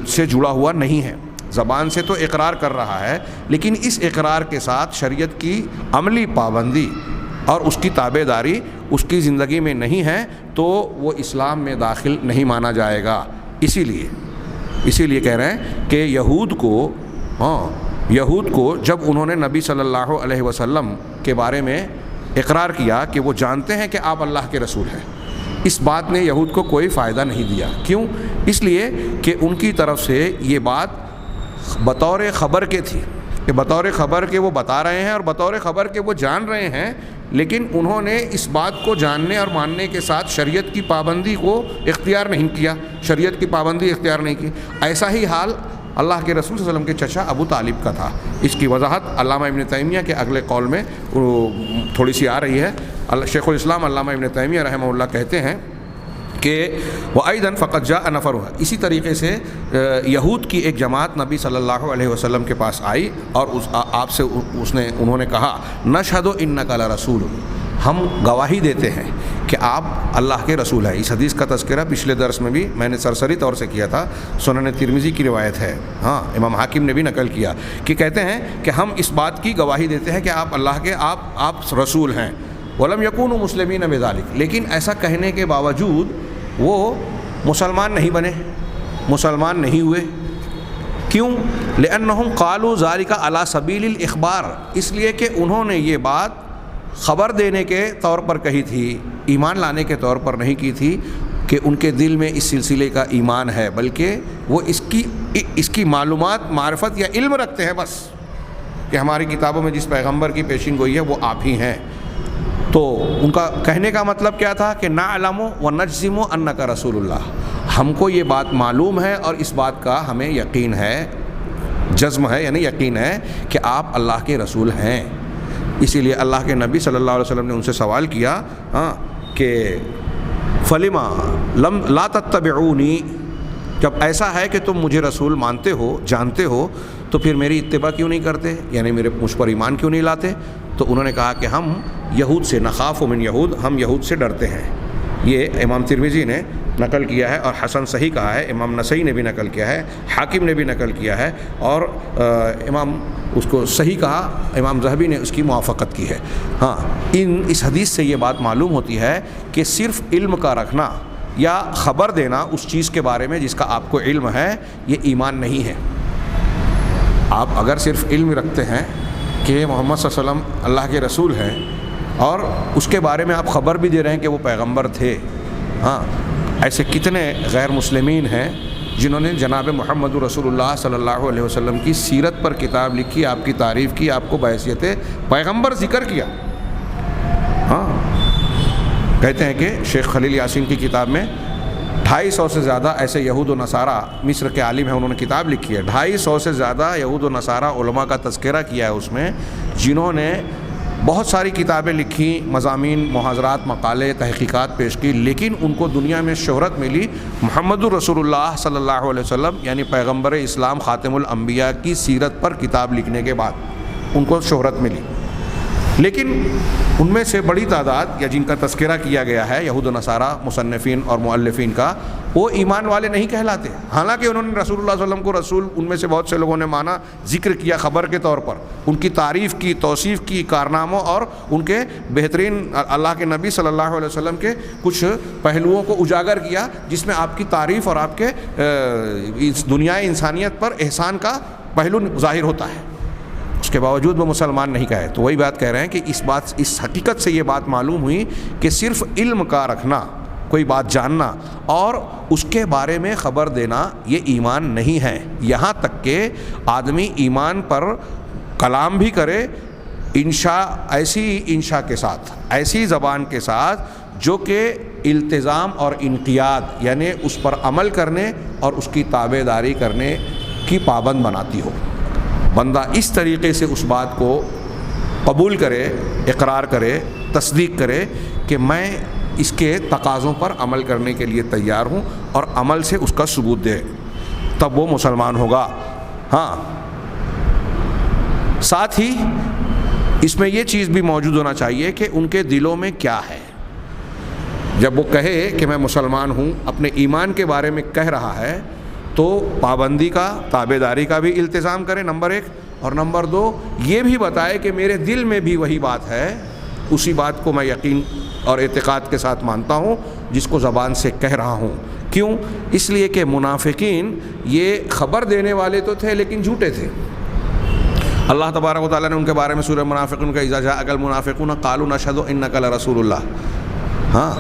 سے جڑا ہوا نہیں ہے، زبان سے تو اقرار کر رہا ہے لیکن اس اقرار کے ساتھ شریعت کی عملی پابندی اور اس کی تابع داری اس کی زندگی میں نہیں ہے، تو وہ اسلام میں داخل نہیں مانا جائے گا۔ اسی لیے کہہ رہے ہیں کہ یہود کو جب انہوں نے نبی صلی اللہ علیہ وسلم کے بارے میں اقرار کیا کہ وہ جانتے ہیں کہ آپ اللہ کے رسول ہیں، اس بات نے یہود کو کوئی فائدہ نہیں دیا۔ کیوں؟ اس لیے کہ ان کی طرف سے یہ بات بطور خبر کے تھی، کہ بطور خبر کے وہ بتا رہے ہیں اور بطور خبر کے وہ جان رہے ہیں، لیکن انہوں نے اس بات کو جاننے اور ماننے کے ساتھ شریعت کی پابندی کو اختیار نہیں کیا، شریعت کی پابندی اختیار نہیں کی۔ ایسا ہی حال اللہ کے رسول صلی اللہ علیہ وسلم کے چچا ابو طالب کا تھا۔ اس کی وضاحت علامہ ابن تیمیہ کے اگلے قول میں تھوڑی سی آ رہی ہے۔ شیخ الاسلام علامہ ابن تیمیہ رحمہ اللہ کہتے ہیں کہ وَأَيْضًا فَقَدْ جَاءَ نَفَرُهَا، اسی طریقے سے یہود کی ایک جماعت نبی صلی اللہ علیہ وسلم کے پاس آئی اور آپ سے انہوں نے کہا نَشْهَدُ إِنَّكَ لَرَسُولٌ، ہم گواہی دیتے ہیں کہ آپ اللہ کے رسول ہیں۔ اس حدیث کا تذکرہ پچھلے درس میں بھی میں نے سرسری طور سے کیا تھا، سنن ترمذی کی روایت ہے، ہاں امام حاکم نے بھی نقل کیا کہ کہتے ہیں کہ ہم اس بات کی گواہی دیتے ہیں کہ آپ اللہ کے آپ رسول ہیں۔ ولم یکونوا مسلمین بذلک، لیکن ایسا کہنے کے باوجود وہ مسلمان نہیں بنے، مسلمان نہیں ہوئے۔ کیوں؟ لأنہم قالوا ذلک علی سبیل الاخبار، اس لیے کہ انہوں نے یہ بات خبر دینے کے طور پر کہی تھی، ایمان لانے کے طور پر نہیں کی تھی کہ ان کے دل میں اس سلسلے کا ایمان ہے، بلکہ وہ اس کی معلومات، معرفت یا علم رکھتے ہیں بس، کہ ہماری کتابوں میں جس پیغمبر کی پیشین گوئی ہے وہ آپ ہی ہیں۔ تو ان کا کہنے کا مطلب کیا تھا کہ نعلم و نجزم انک رسول اللہ، ہم کو یہ بات معلوم ہے اور اس بات کا ہمیں یقین ہے، جزم ہے یعنی یقین ہے کہ آپ اللہ کے رسول ہیں۔ اسی لیے اللہ کے نبی صلی اللہ علیہ وسلم نے ان سے سوال کیا کہ فلما لا تتبعونی، جب ایسا ہے کہ تم مجھے رسول مانتے ہو، جانتے ہو، تو پھر میری اتباع کیوں نہیں کرتے، یعنی مجھ پر ایمان کیوں نہیں لاتے؟ تو انہوں نے کہا کہ ہم یہود سے، نخاف من یہود، ہم یہود سے ڈرتے ہیں۔ یہ امام ترمذی نے نقل کیا ہے اور حسن صحیح کہا ہے، امام نسائی نے بھی نقل کیا ہے، حاکم نے بھی نقل کیا ہے، اور امام اس کو صحیح کہا، امام ذہبی نے اس کی موافقت کی ہے۔ ہاں، اس حدیث سے یہ بات معلوم ہوتی ہے کہ صرف علم کا رکھنا یا خبر دینا اس چیز کے بارے میں جس کا آپ کو علم ہے، یہ ایمان نہیں ہے۔ آپ اگر صرف علم رکھتے ہیں کہ محمد صلی اللہ علیہ وسلم اللہ کے رسول ہیں اور اس کے بارے میں آپ خبر بھی دے رہے ہیں کہ وہ پیغمبر تھے، ہاں ایسے کتنے غیر مسلمین ہیں جنہوں نے جناب محمد رسول اللہ صلی اللہ علیہ وسلم کی سیرت پر کتاب لکھی، آپ کی تعریف کی، آپ کو بحیثیت پیغمبر ذکر کیا۔ ہاں، کہتے ہیں کہ شیخ خلیل یاسین کی کتاب میں 250 سے زیادہ ایسے یہود و نصارہ، مصر کے عالم ہیں، انہوں نے کتاب لکھی ہے، 250 سے زیادہ یہود و نصارہ علماء کا تذکرہ کیا ہے اس میں، جنہوں نے بہت ساری کتابیں لکھی، مضامین، محاضرات، مقالے، تحقیقات پیش کی، لیکن ان کو دنیا میں شہرت ملی محمد رسول اللہ صلی اللہ علیہ وسلم یعنی پیغمبر اسلام خاتم الانبیاء کی سیرت پر کتاب لکھنے کے بعد ان کو شہرت ملی۔ لیکن ان میں سے بڑی تعداد یا جن کا تذکرہ کیا گیا ہے یہود و نصارہ مصنفین اور مؤلفین کا، وہ ایمان والے نہیں کہلاتے، حالانکہ انہوں نے رسول اللہ صلی اللہ علیہ وسلم کو رسول، ان میں سے بہت سے لوگوں نے مانا، ذکر کیا خبر کے طور پر، ان کی تعریف کی، توصیف کی، کارناموں اور ان کے بہترین اللہ کے نبی صلی اللہ علیہ وسلم کے کچھ پہلوؤں کو اجاگر کیا، جس میں آپ کی تعریف اور آپ کے دنیا انسانیت پر احسان کا پہلو ظاہر ہوتا ہے۔ اس کے باوجود وہ مسلمان نہیں کہے۔ تو وہی بات کہہ رہے ہیں کہ اس حقیقت سے یہ بات معلوم ہوئی کہ صرف علم کا رکھنا، کوئی بات جاننا اور اس کے بارے میں خبر دینا، یہ ایمان نہیں ہے۔ یہاں تک کہ آدمی ایمان پر کلام بھی کرے، انشاء، ایسی انشاء کے ساتھ، ایسی زبان کے ساتھ جو کہ التزام اور انقیاد یعنی اس پر عمل کرنے اور اس کی تابع داری کرنے کی پابند بناتی ہو۔ بندہ اس طریقے سے اس بات کو قبول کرے، اقرار کرے، تصدیق کرے کہ میں اس کے تقاضوں پر عمل کرنے کے لیے تیار ہوں اور عمل سے اس کا ثبوت دے، تب وہ مسلمان ہوگا۔ ہاں، ساتھ ہی اس میں یہ چیز بھی موجود ہونا چاہیے کہ ان کے دلوں میں کیا ہے۔ جب وہ کہے کہ میں مسلمان ہوں، اپنے ایمان کے بارے میں کہہ رہا ہے، تو پابندی کا، تابع داری کا بھی التزام کرے، نمبر 1، اور نمبر 2 یہ بھی بتائے کہ میرے دل میں بھی وہی بات ہے، اسی بات کو میں یقین اور اعتقاد کے ساتھ مانتا ہوں جس کو زبان سے کہہ رہا ہوں۔ کیوں؟ اس لیے کہ منافقین یہ خبر دینے والے تو تھے لیکن جھوٹے تھے۔ اللہ تبارک و تعالیٰ نے ان کے بارے میں سورہ منافقون کا اذا جاءک المنافقون قالوا نشهد انک لرسول اللہ، ہاں،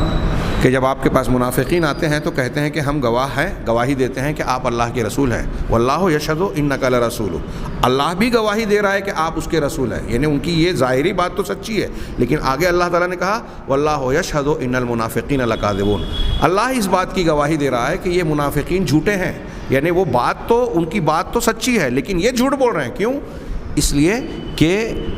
کہ جب آپ کے پاس منافقین آتے ہیں تو کہتے ہیں کہ ہم گواہ ہیں، گواہی دیتے ہیں کہ آپ اللہ کے رسول ہیں، واللہ یشہد انک لرسول، اللہ بھی گواہی دے رہا ہے کہ آپ اس کے رسول ہیں، یعنی ان کی یہ ظاہری بات تو سچی ہے، لیکن آگے اللہ تعالیٰ نے کہا واللہ یشہد ان المنافقین لکاذبون، اللہ اس بات کی گواہی دے رہا ہے کہ یہ منافقین جھوٹے ہیں، یعنی وہ بات تو، ان کی بات تو سچی ہے لیکن یہ جھوٹ بول رہے ہیں۔ کیوں؟ اس لیے کہ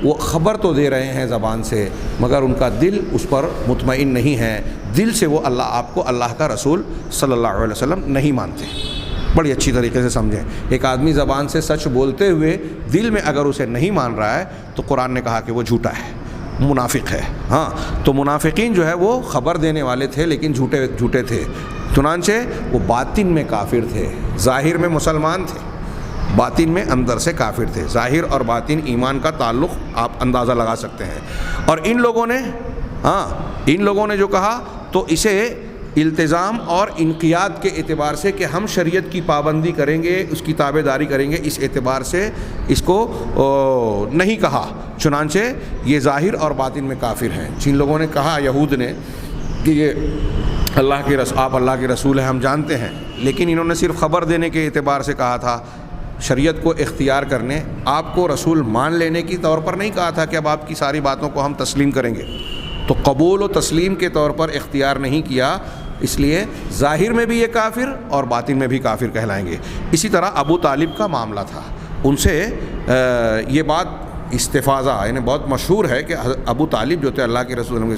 وہ خبر تو دے رہے ہیں زبان سے مگر ان کا دل اس پر مطمئن نہیں ہے، دل سے وہ آپ کو اللہ کا رسول صلی اللہ علیہ وسلم نہیں مانتے۔ بڑی اچھی طریقے سے سمجھیں، ایک آدمی زبان سے سچ بولتے ہوئے دل میں اگر اسے نہیں مان رہا ہے تو قرآن نے کہا کہ وہ جھوٹا ہے۔ منافق ہے. ہاں تو منافقین جو ہے وہ خبر دینے والے تھے لیکن جھوٹے تھے. چنانچہ وہ باطن میں کافر تھے، ظاہر میں مسلمان تھے، باطن میں اندر سے کافر تھے. ظاہر اور باطن ایمان کا تعلق آپ اندازہ لگا سکتے ہیں. اور ان لوگوں نے جو کہا تو اسے التزام اور انقیاد کے اعتبار سے کہ ہم شریعت کی پابندی کریں گے، اس کی تابع داری کریں گے، اس اعتبار سے اس کو نہیں کہا. چنانچہ یہ ظاہر اور باطن میں کافر ہیں. جن لوگوں نے کہا یہود نے کہ یہ آپ اللہ کے رسول ہیں ہم جانتے ہیں، لیکن انہوں نے صرف خبر دینے کے اعتبار سے کہا تھا، شریعت کو اختیار کرنے، آپ کو رسول مان لینے کی طور پر نہیں کہا تھا کہ اب آپ کی ساری باتوں کو ہم تسلیم کریں گے. تو قبول و تسلیم کے طور پر اختیار نہیں کیا، اس لیے ظاہر میں بھی یہ کافر اور باطن میں بھی کافر کہلائیں گے. اسی طرح ابو طالب کا معاملہ تھا. ان سے یہ بات استفاضہ یعنی بہت مشہور ہے کہ ابو طالب جو تھے اللہ کے رسول کے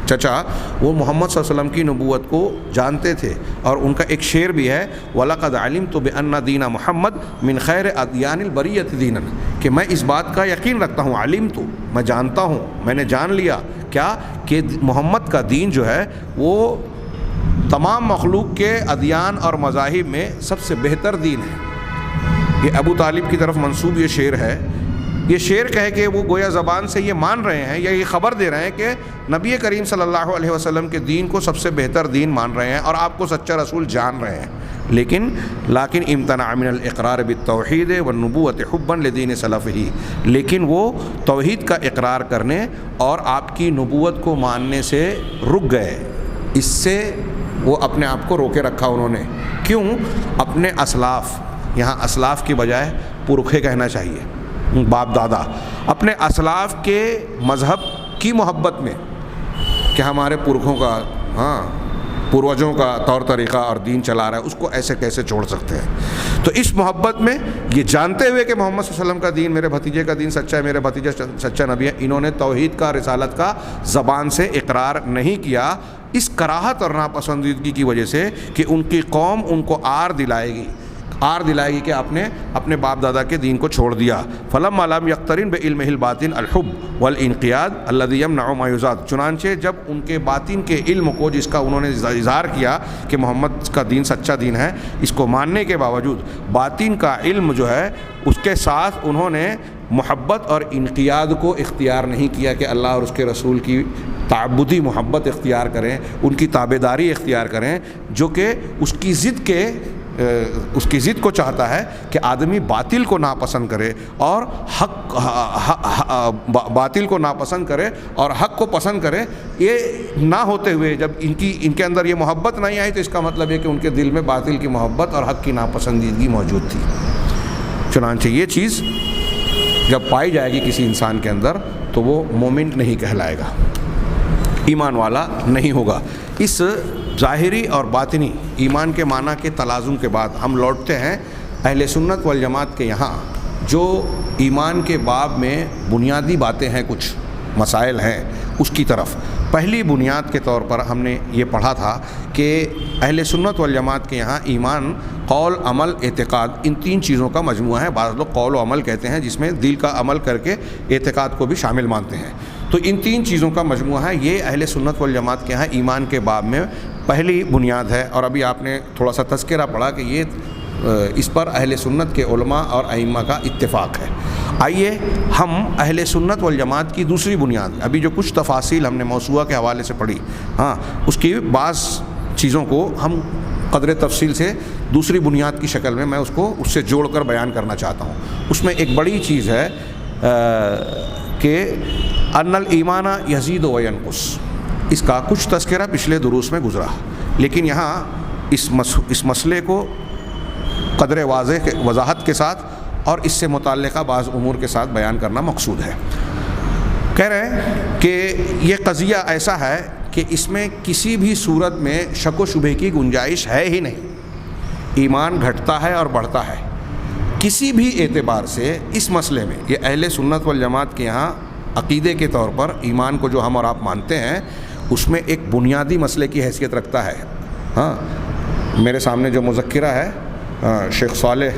چچا، وہ محمد صلی اللہ علیہ وسلم کی نبوت کو جانتے تھے. اور ان کا ایک شعر بھی ہے، وَلَقَدْ عَلِمْتُ بِأَنَّ دِينَ مُحَمَّد مِنْ خَيْرِ أَدْيَانِ الْبَرِيَّةِ دِينًا، کہ میں اس بات کا یقین رکھتا ہوں، علمت میں جانتا ہوں، میں نے جان لیا کیا کہ محمد کا دین جو ہے وہ تمام مخلوق کے ادیان اور مذاہب میں سب سے بہتر دین ہے. یہ ابو طالب کی طرف منسوب یہ شعر ہے. یہ شعر کہہ کے وہ گویا زبان سے یہ مان رہے ہیں یا یہ خبر دے رہے ہیں کہ نبی کریم صلی اللہ علیہ وسلم کے دین کو سب سے بہتر دین مان رہے ہیں اور آپ کو سچا رسول جان رہے ہیں. لیکن امتنع من الاقرار بالتوحید والنبوۃ حبا لدین سلفہ، لیکن وہ توحید کا اقرار کرنے اور آپ کی نبوت کو ماننے سے رک گئے. اس سے وہ اپنے آپ کو روکے رکھا انہوں نے. کیوں؟ اپنے اسلاف، یہاں اسلاف کی بجائے پرکھے کہنا چاہیے، باپ دادا، اپنے اسلاف کے مذہب کی محبت میں کہ ہمارے پرکھوں کا پروجوں کا طور طریقہ اور دین چلا رہا ہے، اس کو ایسے کیسے چھوڑ سکتے ہیں. تو اس محبت میں یہ جانتے ہوئے کہ محمد صلی اللہ علیہ وسلم کا دین، میرے بھتیجے کا دین سچا ہے، میرے بھتیجہ سچا نبی ہے، انہوں نے توحید کا، رسالت کا زبان سے اقرار نہیں کیا، اس کراہت اور ناپسندیدگی کی وجہ سے کہ ان کی قوم ان کو آر دلائے گی کہ آپ نے اپنے باپ دادا کے دین کو چھوڑ دیا. فلما لم یقترن بعلمہ الباطن الحب والانقیاد الذی یمنع ما یزاد، چنانچہ جب ان کے باطن کے علم کو، جس کا انہوں نے اظہار کیا کہ محمد کا دین سچا دین ہے، اس کو ماننے کے باوجود باطن کا علم جو ہے اس کے ساتھ انہوں نے محبت اور انقیاد کو اختیار نہیں کیا کہ اللہ اور اس کے رسول کی تعبدی محبت اختیار کریں، ان کی تابعداری اختیار کریں، جو کہ اس کی ضد کو چاہتا ہے کہ آدمی باطل کو ناپسند کرے اور باطل کو ناپسند کرے اور حق کو پسند کرے. یہ نہ ہوتے ہوئے جب ان کے اندر یہ محبت نہیں آئی تو اس کا مطلب ہے کہ ان کے دل میں باطل کی محبت اور حق کی ناپسندیدگی موجود تھی. چنانچہ یہ چیز جب پائی جائے گی کسی انسان کے اندر تو وہ مومن نہیں کہلائے گا، ایمان والا نہیں ہوگا. اس ظاہری اور باطنی ایمان کے معنی کے تلازم کے بعد ہم لوٹتے ہیں اہل سنت والجماعت کے یہاں جو ایمان کے باب میں بنیادی باتیں ہیں، کچھ مسائل ہیں، اس کی طرف. پہلی بنیاد کے طور پر ہم نے یہ پڑھا تھا کہ اہل سنت والجماعت کے یہاں ایمان قول، عمل، اعتقاد، ان تین چیزوں کا مجموعہ ہے. بعض لوگ قول و عمل کہتے ہیں جس میں دل کا عمل کر کے اعتقاد کو بھی شامل مانتے ہیں. تو ان تین چیزوں کا مجموعہ ہے. یہ اہل سنت والجماعت کے یہاں ایمان کے باب میں پہلی بنیاد ہے. اور ابھی آپ نے تھوڑا سا تذکرہ پڑھا کہ یہ اس پر اہل سنت کے علماء اور ائمہ کا اتفاق ہے. آئیے ہم اہل سنت والجماعت کی دوسری بنیاد، ابھی جو کچھ تفاصیل ہم نے موسوعہ کے حوالے سے پڑھی، اس کی بعض چیزوں کو ہم قدر تفصیل سے دوسری بنیاد کی شکل میں اس سے جوڑ کر بیان کرنا چاہتا ہوں. اس میں ایک بڑی چیز ہے کہ ان الایمان یزید و ینقص. اس کا کچھ تذکرہ پچھلے دروس میں گزرا، لیکن یہاں اس مسئلے کو قدر وضاحت کے ساتھ اور اس سے متعلقہ بعض امور کے ساتھ بیان کرنا مقصود ہے. کہہ رہے ہیں کہ یہ قضیہ ایسا ہے کہ اس میں کسی بھی صورت میں شک و شبہ کی گنجائش ہے ہی نہیں. ایمان گھٹتا ہے اور بڑھتا ہے کسی بھی اعتبار سے. اس مسئلے میں یہ اہل سنت والجماعت کے یہاں عقیدے کے طور پر ایمان کو جو ہم اور آپ مانتے ہیں اس میں ایک بنیادی مسئلے کی حیثیت رکھتا ہے. میرے سامنے جو مذکرہ ہے شیخ صالح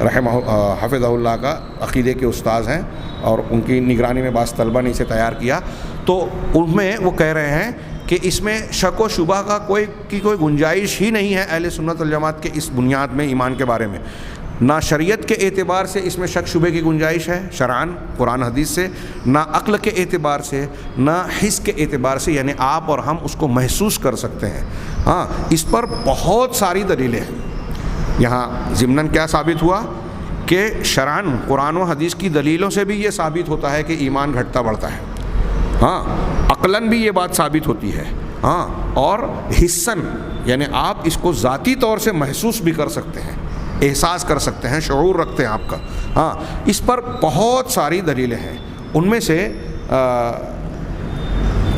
حافظ اللہ کا عقیدے کے استاذ ہیں اور ان کی نگرانی میں بعض طلبہ نے اسے تیار کیا، تو ان میں وہ کہہ رہے ہیں کہ اس میں شک و شبہ کا کوئی گنجائش ہی نہیں ہے اہل سنت والجماعت کے اس بنیاد میں ایمان کے بارے میں۔ نہ شریعت کے اعتبار سے اس میں شک شبے کی گنجائش ہے شرعاً قرآن حدیث سے، نہ عقل کے اعتبار سے، نہ حس کے اعتبار سے، یعنی آپ اور ہم اس کو محسوس کر سکتے ہیں۔ ہاں، اس پر بہت ساری دلیلیں ہیں۔ یہاں ضمناً کیا ثابت ہوا کہ شرعاً قرآن و حدیث کی دلیلوں سے بھی یہ ثابت ہوتا ہے کہ ایمان گھٹتا بڑھتا ہے۔ ہاں، عقلاً بھی یہ بات ثابت ہوتی ہے۔ ہاں، اور حساً یعنی آپ اس کو ذاتی طور سے محسوس بھی کر سکتے ہیں، احساس کر سکتے ہیں، شعور رکھتے ہیں آپ کا۔ ہاں، اس پر بہت ساری دلیلیں ہیں۔ ان میں سے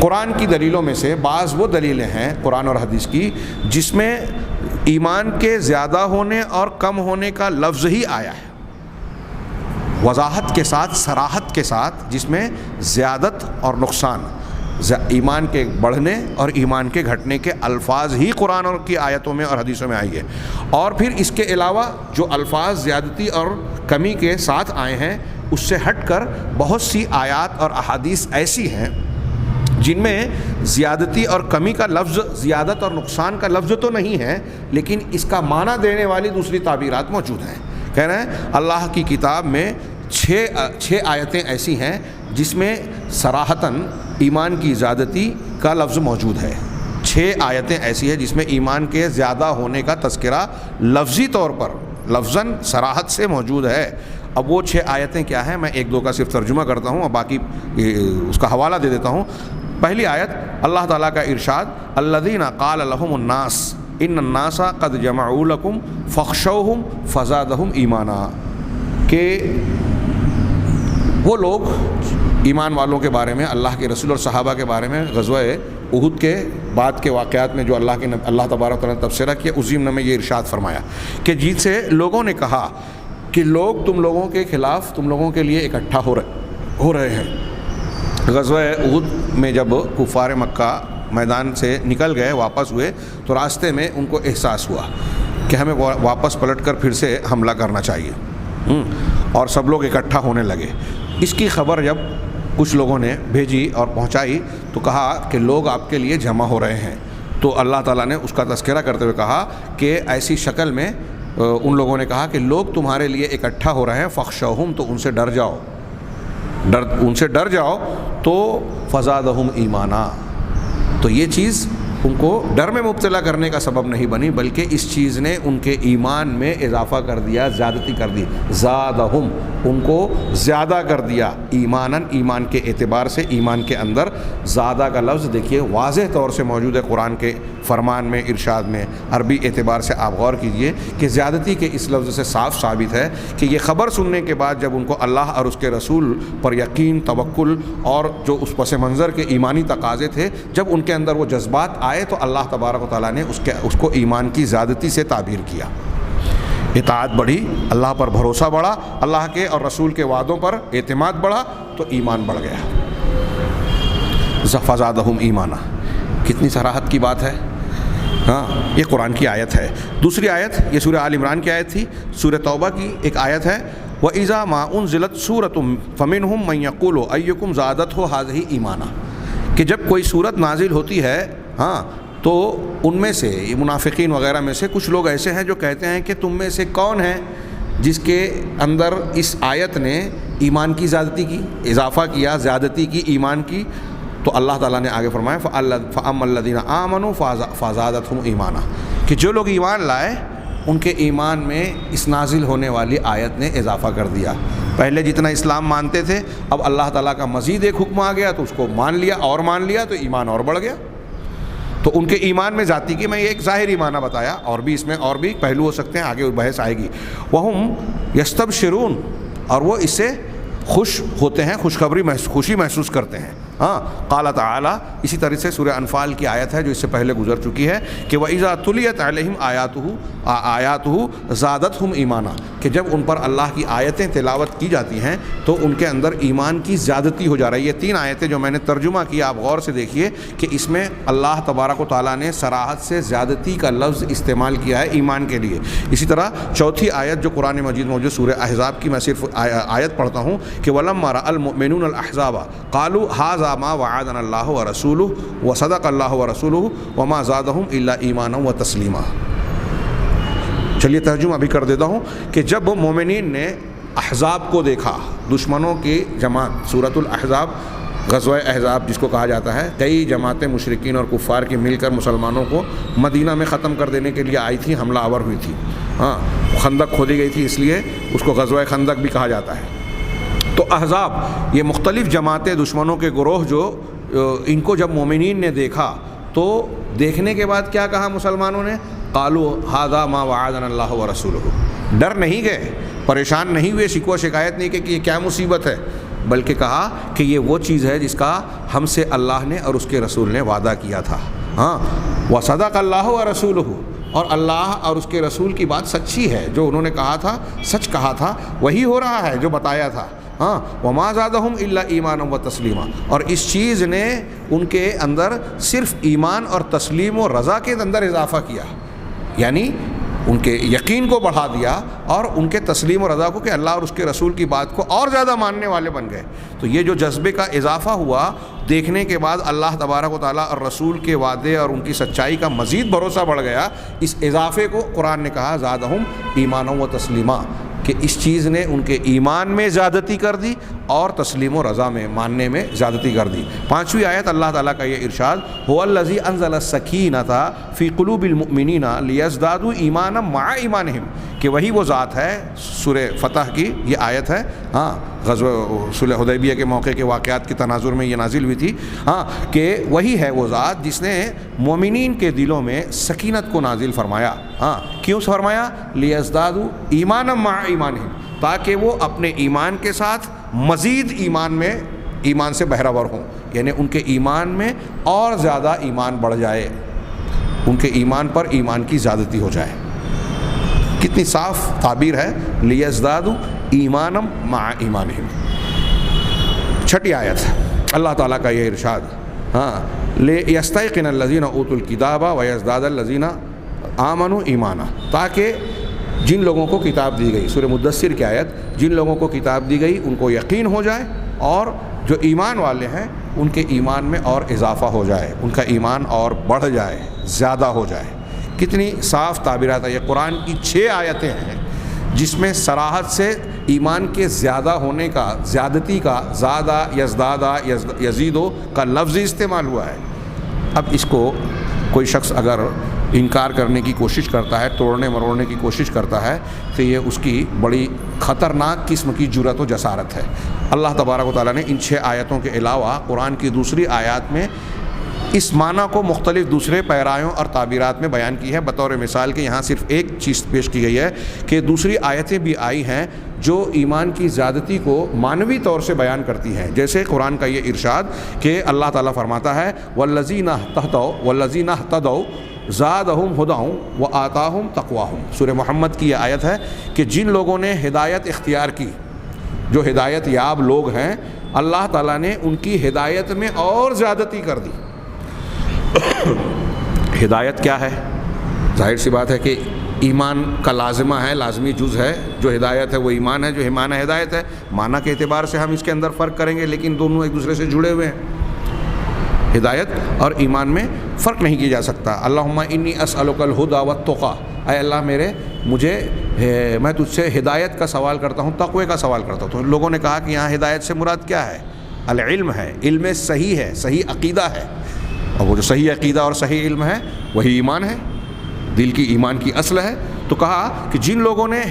قرآن کی دلیلوں میں سے بعض وہ دلیلیں ہیں قرآن اور حدیث کی جس میں ایمان کے زیادہ ہونے اور کم ہونے کا لفظ ہی آیا ہے، وضاحت کے ساتھ، صراحت کے ساتھ، جس میں زیادت اور نقصان، ایمان کے بڑھنے اور ایمان کے گھٹنے کے الفاظ ہی قرآن اور کی آیتوں میں اور حدیثوں میں آئی ہے۔ اور پھر اس کے علاوہ جو الفاظ زیادتی اور کمی کے ساتھ آئے ہیں اس سے ہٹ کر بہت سی آیات اور احادیث ایسی ہیں جن میں زیادتی اور کمی کا لفظ، زیادت اور نقصان کا لفظ تو نہیں ہے، لیکن اس کا معنی دینے والی دوسری تعبیرات موجود ہیں۔ کہہ رہے ہیں اللہ کی کتاب میں چھ آیتیں ایسی ہیں جس میں صراحتاً ایمان کی زیادتی کا لفظ موجود ہے۔ 6 آیتیں ایسی ہیں جس میں ایمان کے زیادہ ہونے کا تذکرہ لفظی طور پر، لفظاً صراحت سے موجود ہے۔ اب وہ 6 آیتیں کیا ہیں، میں 1-2 کا صرف ترجمہ کرتا ہوں اور باقی اس کا حوالہ دے دیتا ہوں۔ پہلی آیت اللہ تعالیٰ کا ارشاد، الذین قال لهم الناس ان الناس قد جمعوا لکم فاخشوہم فزادہم ایمانا، کہ وہ لوگ ایمان والوں کے بارے میں، اللہ کے رسول اور صحابہ کے بارے میں غزوہ احد کے بعد کے واقعات میں جو اللہ تبارک و تعالیٰ نے تبصرہ کیا، اس ضمن میں یہ ارشاد فرمایا کہ جن سے لوگوں نے کہا کہ لوگ تم لوگوں کے خلاف، تم لوگوں کے لیے اکٹھا ہو رہے ہیں۔ غزوہ احد میں جب کفار مکہ میدان سے نکل گئے، واپس ہوئے، تو راستے میں ان کو احساس ہوا کہ ہمیں واپس پلٹ کر پھر سے حملہ کرنا چاہیے، اور سب لوگ اکٹھا ہونے لگے۔ اس کی خبر جب کچھ لوگوں نے بھیجی اور پہنچائی تو کہا کہ لوگ آپ کے لیے جمع ہو رہے ہیں، تو اللہ تعالیٰ نے اس کا تذکرہ کرتے ہوئے کہا کہ ایسی شکل میں ان لوگوں نے کہا کہ لوگ تمہارے لیے اکٹھا ہو رہے ہیں، فخشوہم، تو ان سے ڈر جاؤ، ان سے ڈر جاؤ، تو فزادہم ایمانا۔ تو یہ چیز ان کو ڈر میں مبتلا کرنے کا سبب نہیں بنی، بلکہ اس چیز نے ان کے ایمان میں اضافہ کر دیا، زیادتی کر دی، زادہم، ان کو زیادہ کر دیا ایماناً، ایمان کے اعتبار سے۔ ایمان کے اندر زیادہ کا لفظ دیکھیے واضح طور سے موجود ہے قرآن کے فرمان میں، ارشاد میں۔ عربی اعتبار سے آپ غور کیجئے کہ زیادتی کے اس لفظ سے صاف ثابت ہے کہ یہ خبر سننے کے بعد جب ان کو اللہ اور اس کے رسول پر یقین، توکل اور جو اس پس منظر کے ایمانی تقاضے تھے، جب ان کے اندر وہ جذبات آئے تو اللہ تبارک و تعالیٰ نے اس کو ایمان کی زیادتی سے تعبیر کیا۔ اطاعت بڑھی، اللہ پر بھروسہ بڑھا، اللہ کے اور رسول کے وعدوں پر اعتماد بڑھا، تو ایمان بڑھ گیا۔ فزادہم ایمانا، کتنی صراحت کی بات ہے۔ ہاں، یہ قرآن کی آیت ہے۔ دوسری آیت، یہ سورہ آل عمران کی آیت تھی۔ سورہ توبہ کی ایک آیت ہے، وَإِذَا مَا أُنزِلَتْ سُورَةٌ فَمِنْهُمْ مَنْ يَقُولُ أَيُّكُمْ زَادَتْهُ هَٰذِهِ ایمانا، کہ جب کوئی سورت نازل ہوتی ہے، ہاں، تو ان میں سے، یہ منافقین وغیرہ میں سے کچھ لوگ ایسے ہیں جو کہتے ہیں کہ تم میں سے کون ہے جس کے اندر اس آیت نے ایمان کی زیادتی کی، اضافہ کیا، زیادتی کی ایمان کی۔ تو اللہ تعالیٰ نے آگے فرمایا فَأَمَّا الَّذِينَ آمَنُوا فَزَادَتْهُمْ ایمانا، کہ جو لوگ ایمان لائے ان کے ایمان میں اس نازل ہونے والی آیت نے اضافہ کر دیا۔ پہلے جتنا اسلام مانتے تھے، اب اللہ تعالیٰ کا مزید ایک حکم آ گیا تو اس کو مان لیا تو ایمان اور بڑھ گیا۔ تو ان کے ایمان میں ذاتی کی، میں یہ ایک ظاہری معنی بتایا، اور بھی اس میں اور بھی پہلو ہو سکتے ہیں، آگے بحث آئے گی۔ وَهُمْ يَسْتَبْشِرُونَ، اور وہ اس سے خوش ہوتے ہیں، خوشی محسوس کرتے ہیں۔ ہاں قال تعالی، اسی طرح سے سورہ انفال کی آیت ہے جو اس سے پہلے گزر چکی ہے کہ وَإِذَا تُلِيَتْ عَلَيْهِمْ آیاتُهُ زَادَتْهُمْ ایمانا، کہ جب ان پر اللہ کی آیتیں تلاوت کی جاتی ہیں تو ان کے اندر ایمان کی زیادتی ہو جا رہی ہے۔ یہ 3 آیتیں جو میں نے ترجمہ کیا، آپ غور سے دیکھیے کہ اس میں اللہ تبارک و تعالیٰ نے صراحت سے زیادتی کا لفظ استعمال کیا ہے ایمان کے لیے۔ اسی طرح چوتھی آیت جو قرآن مجید موجود سورہ احزاب کی، میں صرف آیت پڑھتا ہوں کہ وَلَمَّا رَأَى الْمُؤْمِنُونَ الْأَحْزَابَ قَالُوا هَذَا مَا وَعَدَنَا اللَّهُ وَرَسُولُهُ وَصَدَقَ اللَّهُ وَرَسُولُهُ وَمَا زَادَهُمْ إِلَّا إِيمَانًا وَتَسْلِيمًا۔ چلیے ترجمہ بھی کر دیتا ہوں کہ جب مومنین نے احزاب کو دیکھا، دشمنوں کی جماعت، سورۃ الاحزاب، غزوہ احزاب جس کو کہا جاتا ہے، کئی جماعتیں مشرکین اور کفار کی مل کر مسلمانوں کو مدینہ میں ختم کر دینے کے لیے آئی تھیں، حملہ آور ہوئی تھی۔ ہاں خندق کھودی گئی تھی، اس لیے اس کو غزوہ خندق بھی کہا جاتا ہے۔ تو احزاب یہ مختلف جماعتیں، دشمنوں کے گروہ جو ان کو جب مومنین نے دیکھا تو دیکھنے کے بعد کیا کہا مسلمانوں نے؟ قالوا ھذا ما وعدنا اللہ ورسولہ۔ ڈر نہیں گئے، پریشان نہیں ہوئے، شکوہ شکایت نہیں کہ یہ کیا مصیبت ہے، بلکہ کہا کہ یہ وہ چیز ہے جس کا ہم سے اللہ نے اور اس کے رسول نے وعدہ کیا تھا۔ ہاں وصدق اللہ ورسولہ، اور اللہ اور اس کے رسول کی بات سچی ہے، جو انہوں نے کہا تھا، سچ کہا تھا، وہی ہو رہا ہے جو بتایا تھا۔ ہاں وما زادہم الا ایمانا و تسلیما، اور اس چیز نے ان کے اندر صرف ایمان اور تسلیم و رضا کے اندر اضافہ کیا، یعنی ان کے یقین کو بڑھا دیا اور ان کے تسلیم و رضا کو، کہ اللہ اور اس کے رسول کی بات کو اور زیادہ ماننے والے بن گئے۔ تو یہ جو جذبے کا اضافہ ہوا دیکھنے کے بعد، اللہ تبارک و تعالیٰ اور رسول کے وعدے اور ان کی سچائی کا مزید بھروسہ بڑھ گیا۔ اس اضافے کو قرآن نے کہا زادہم ایمانا و تسلیما، کہ اس چیز نے ان کے ایمان میں زیادتی کر دی اور تسلیم و رضا میں، ماننے میں زیادتی کر دی۔ 5ویں آیت اللہ تعالیٰ کا یہ ارشاد، هو الذی انزل السکینۃ فی قلوب المؤمنین لیزدادوا ایمانا مع ایمانہم، کہ وہی وہ ذات ہے، سورہ فتح کی یہ آیت ہے، ہاں غزوہ صلح حدیبیہ کے موقع کے واقعات کے تناظر میں یہ نازل ہوئی تھی، ہاں کہ وہی ہے وہ ذات جس نے مومنین کے دلوں میں سکینت کو نازل فرمایا۔ ہاں کیوں فرمایا؟ لیزدادوا ایمانا مع ایمانہم، تاکہ وہ اپنے ایمان کے ساتھ مزید ایمان سے بہرور ہوں، یعنی ان کے ایمان میں اور زیادہ ایمان بڑھ جائے، ان کے ایمان پر ایمان کی زیادتی ہو جائے۔ کتنی صاف تعبیر ہے، لیزدادوا ایمانا مع ایمانہم۔ 6 آیت اللہ تعالیٰ کا یہ ارشاد، ہاں لیستیقن الذین اوتوا الکتاب ویزداد الذین آمنوا ایمانا، تاکہ جن لوگوں کو کتاب دی گئی، سورہ مدثر کی آیت، جن لوگوں کو کتاب دی گئی ان کو یقین ہو جائے، اور جو ایمان والے ہیں ان کے ایمان میں اور اضافہ ہو جائے، ان کا ایمان اور بڑھ جائے، زیادہ ہو جائے۔ کتنی صاف تعبیرات ہے۔ یہ قرآن کی 6 آیتیں ہیں جس میں صراحت سے ایمان کے زیادہ ہونے کا، زیادتی کا، زادہ یزدادہ یزیدو کا لفظ استعمال ہوا ہے۔ اب اس کو کوئی شخص اگر انکار کرنے کی کوشش کرتا ہے، توڑنے مروڑنے کی کوشش کرتا ہے، تو یہ اس کی بڑی خطرناک قسم کی جرأت و جسارت ہے۔ اللہ تبارک و تعالیٰ نے ان 6 آیتوں کے علاوہ قرآن کی دوسری آیات میں اس معنی کو مختلف دوسرے پیرایوں اور تعبیرات میں بیان کی ہے۔ بطور مثال کے یہاں صرف ایک چیز پیش کی گئی ہے کہ دوسری آیتیں بھی آئی ہیں جو ایمان کی زیادتی کو معنوی طور سے بیان کرتی ہیں، جیسے قرآن کا یہ ارشاد کہ اللہ تعالیٰ فرماتا ہے وَالَّذِينَ اهْتَدَوْا زادہم ہدیٰ وآتاہم تقواہم۔ سورہ محمد کی یہ آیت ہے کہ جن لوگوں نے ہدایت اختیار کی، جو ہدایت یاب لوگ ہیں، اللہ تعالیٰ نے ان کی ہدایت میں اور زیادتی کر دی۔ ہدایت کیا ہے؟ ظاہر سی بات ہے کہ ایمان کا لازمہ ہے، لازمی جز ہے۔ جو ہدایت ہے وہ ایمان ہے، جو ایمان ہے ہدایت ہے۔ معنی کے اعتبار سے ہم اس کے اندر فرق کریں گے، لیکن دونوں ایک دوسرے سے جڑے ہوئے ہیں۔ ہدایت اور ایمان میں فرق نہیں کیا جا سکتا۔ اللہم انی اسألک الہدی والتقی، اے اللہ میں تجھ سے ہدایت کا سوال کرتا ہوں، تقوی کا سوال کرتا ہوں۔ تو لوگوں نے کہا کہ یہاں ہدایت سے مراد کیا ہے؟ العلم ہے، علم صحیح ہے، صحیح عقیدہ ہے، اور وہ جو صحیح عقیدہ اور صحیح علم ہے وہی ایمان ہے، دل کی ایمان کی اصل ہے۔ تو کہا کہ جن لوگوں نے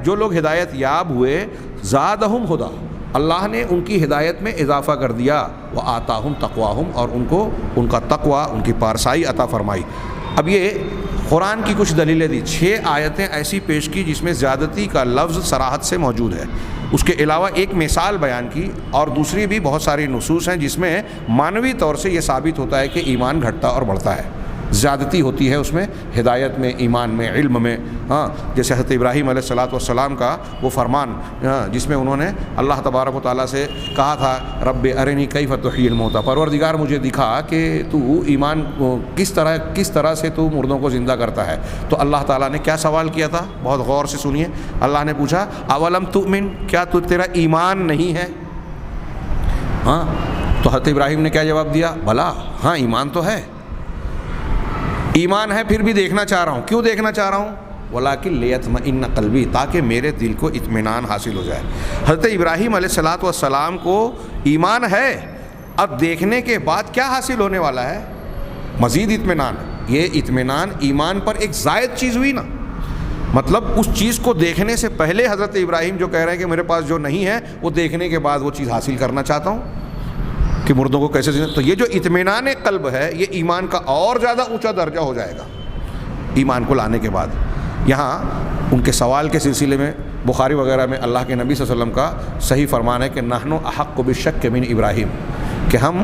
جو لوگ ہدایت یاب ہوئے، زادہم ہدیٰ، اللہ نے ان کی ہدایت میں اضافہ کر دیا، وآتاہم تقواہم، اور ان کو ان کا تقوی، ان کی پارسائی عطا فرمائی۔ اب یہ قرآن کی کچھ دلیلیں دی، 6 آیتیں ایسی پیش کی جس میں زیادتی کا لفظ صراحت سے موجود ہے، اس کے علاوہ ایک مثال بیان کی، اور دوسری بھی بہت ساری نصوص ہیں جس میں معنوی طور سے یہ ثابت ہوتا ہے کہ ایمان گھٹتا اور بڑھتا ہے، زیادتی ہوتی ہے اس میں، ہدایت میں، ایمان میں، علم میں۔ جیسے حضرت ابراہیم علیہ الصلاۃ والسلام کا وہ فرمان جس میں انہوں نے اللہ تبارک و تعالیٰ سے کہا تھا رب ارنی کیف تحیی الموتیٰ، پروردگار مجھے دکھا کہ تو ایمان کس طرح سے تو مردوں کو زندہ کرتا ہے۔ تو اللہ تعالیٰ نے کیا سوال کیا تھا، بہت غور سے سنیے، اللہ نے پوچھا اولم تؤمن، کیا تیرا ایمان نہیں ہے؟ تو حضرت ابراہیم نے کیا جواب دیا، بھلا ہاں ایمان تو ہے، ایمان ہے، پھر بھی دیکھنا چاہ رہا ہوں۔ کیوں دیکھنا چاہ رہا ہوں؟ وَلَٰكِن لِيَطْمَئِنَّ قَلْبِي، تاکہ میرے دل کو اطمینان حاصل ہو جائے۔ حضرت ابراہیم علیہ الصلاۃ والسلام کو ایمان ہے، اب دیکھنے کے بعد کیا حاصل ہونے والا ہے؟ مزید اطمینان۔ یہ اطمینان ایمان پر ایک زائد چیز ہوئی نا، مطلب اس چیز کو دیکھنے سے پہلے حضرت ابراہیم جو کہہ رہے ہیں کہ میرے پاس جو نہیں ہے وہ دیکھنے کے بعد وہ چیز حاصل کرنا چاہتا ہوں کہ مردوں کو کیسے زندہ۔ تو یہ جو اطمینان قلب ہے یہ ایمان کا اور زیادہ اونچا درجہ ہو جائے گا ایمان کو لانے کے بعد۔ یہاں ان کے سوال کے سلسلے میں بخاری وغیرہ میں اللہ کے نبی صلی اللہ علیہ وسلم کا صحیح فرمان ہے کہ نحن احق بالشک من ابراہیم، کہ ہم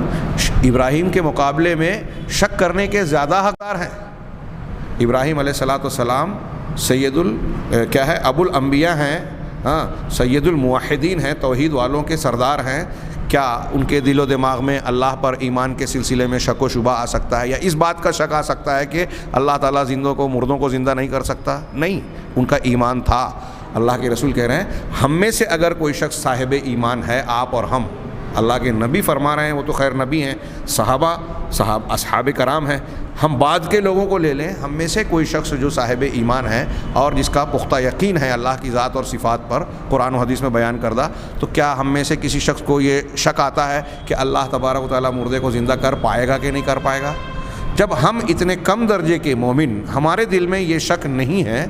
ابراہیم کے مقابلے میں شک کرنے کے زیادہ حقدار ہیں۔ ابراہیم علیہ الصلاۃ والسلام ابو الانبیاء ہیں، سید الموحدین ہیں، توحید والوں کے سردار ہیں۔ کیا ان کے دل و دماغ میں اللہ پر ایمان کے سلسلے میں شک و شبہ آ سکتا ہے، یا اس بات کا شک آ سکتا ہے کہ اللہ تعالیٰ مردوں کو زندہ نہیں کر سکتا؟ نہیں، ان کا ایمان تھا۔ اللہ کے رسول کہہ رہے ہیں ہم میں سے اگر کوئی شخص صاحب ایمان ہے، آپ اور ہم، اللہ کے نبی فرما رہے ہیں، وہ تو خیر نبی ہیں، اصحاب کرام ہیں، ہم بعد کے لوگوں کو لے لیں، ہم میں سے کوئی شخص جو صاحب ایمان ہے اور جس کا پختہ یقین ہے اللہ کی ذات اور صفات پر قرآن و حدیث میں بیان کردہ، تو کیا ہم میں سے کسی شخص کو یہ شک آتا ہے کہ اللہ تبارک و تعالیٰ مردے کو زندہ کر پائے گا کہ نہیں کر پائے گا؟ جب ہم اتنے کم درجے کے مومن، ہمارے دل میں یہ شک نہیں ہے،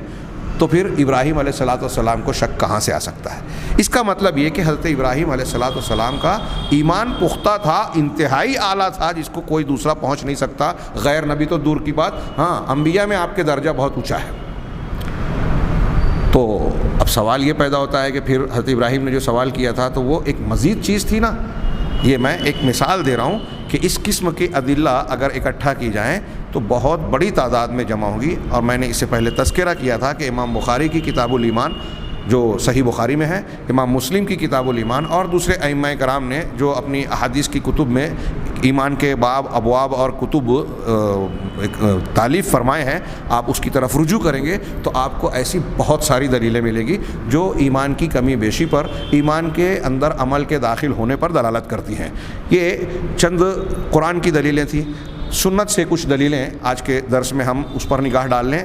تو پھر ابراہیم علیہ الصلاۃ والسلام کو شک کہاں سے آ سکتا ہے؟ اس کا مطلب یہ کہ حضرت ابراہیم علیہ الصلاۃ والسلام کا ایمان پختہ تھا، انتہائی اعلیٰ تھا، جس کو کوئی دوسرا پہنچ نہیں سکتا، غیر نبی تو دور کی بات، انبیاء میں آپ کے درجہ بہت اونچا ہے۔ تو اب سوال یہ پیدا ہوتا ہے کہ پھر حضرت ابراہیم نے جو سوال کیا تھا تو وہ ایک مزید چیز تھی نا۔ یہ میں ایک مثال دے رہا ہوں کہ اس قسم کے ادلہ اگر اکٹھا کی جائیں تو بہت بڑی تعداد میں جمع ہوگی، اور میں نے اس سے پہلے تذکرہ کیا تھا کہ امام بخاری کی کتاب الایمان جو صحیح بخاری میں ہے، امام مسلم کی کتاب الایمان، اور دوسرے ائمہ کرام نے جو اپنی احادیث کی کتب میں ایمان کے باب، ابواب اور کتب تالیف فرمائے ہیں، آپ اس کی طرف رجوع کریں گے تو آپ کو ایسی بہت ساری دلیلیں ملے گی جو ایمان کی کمی بیشی پر، ایمان کے اندر عمل کے داخل ہونے پر دلالت کرتی ہیں۔ یہ چند قرآن کی دلیلیں تھیں، سنت سے کچھ دلیلیں آج کے درس میں ہم اس پر نگاہ ڈال لیں،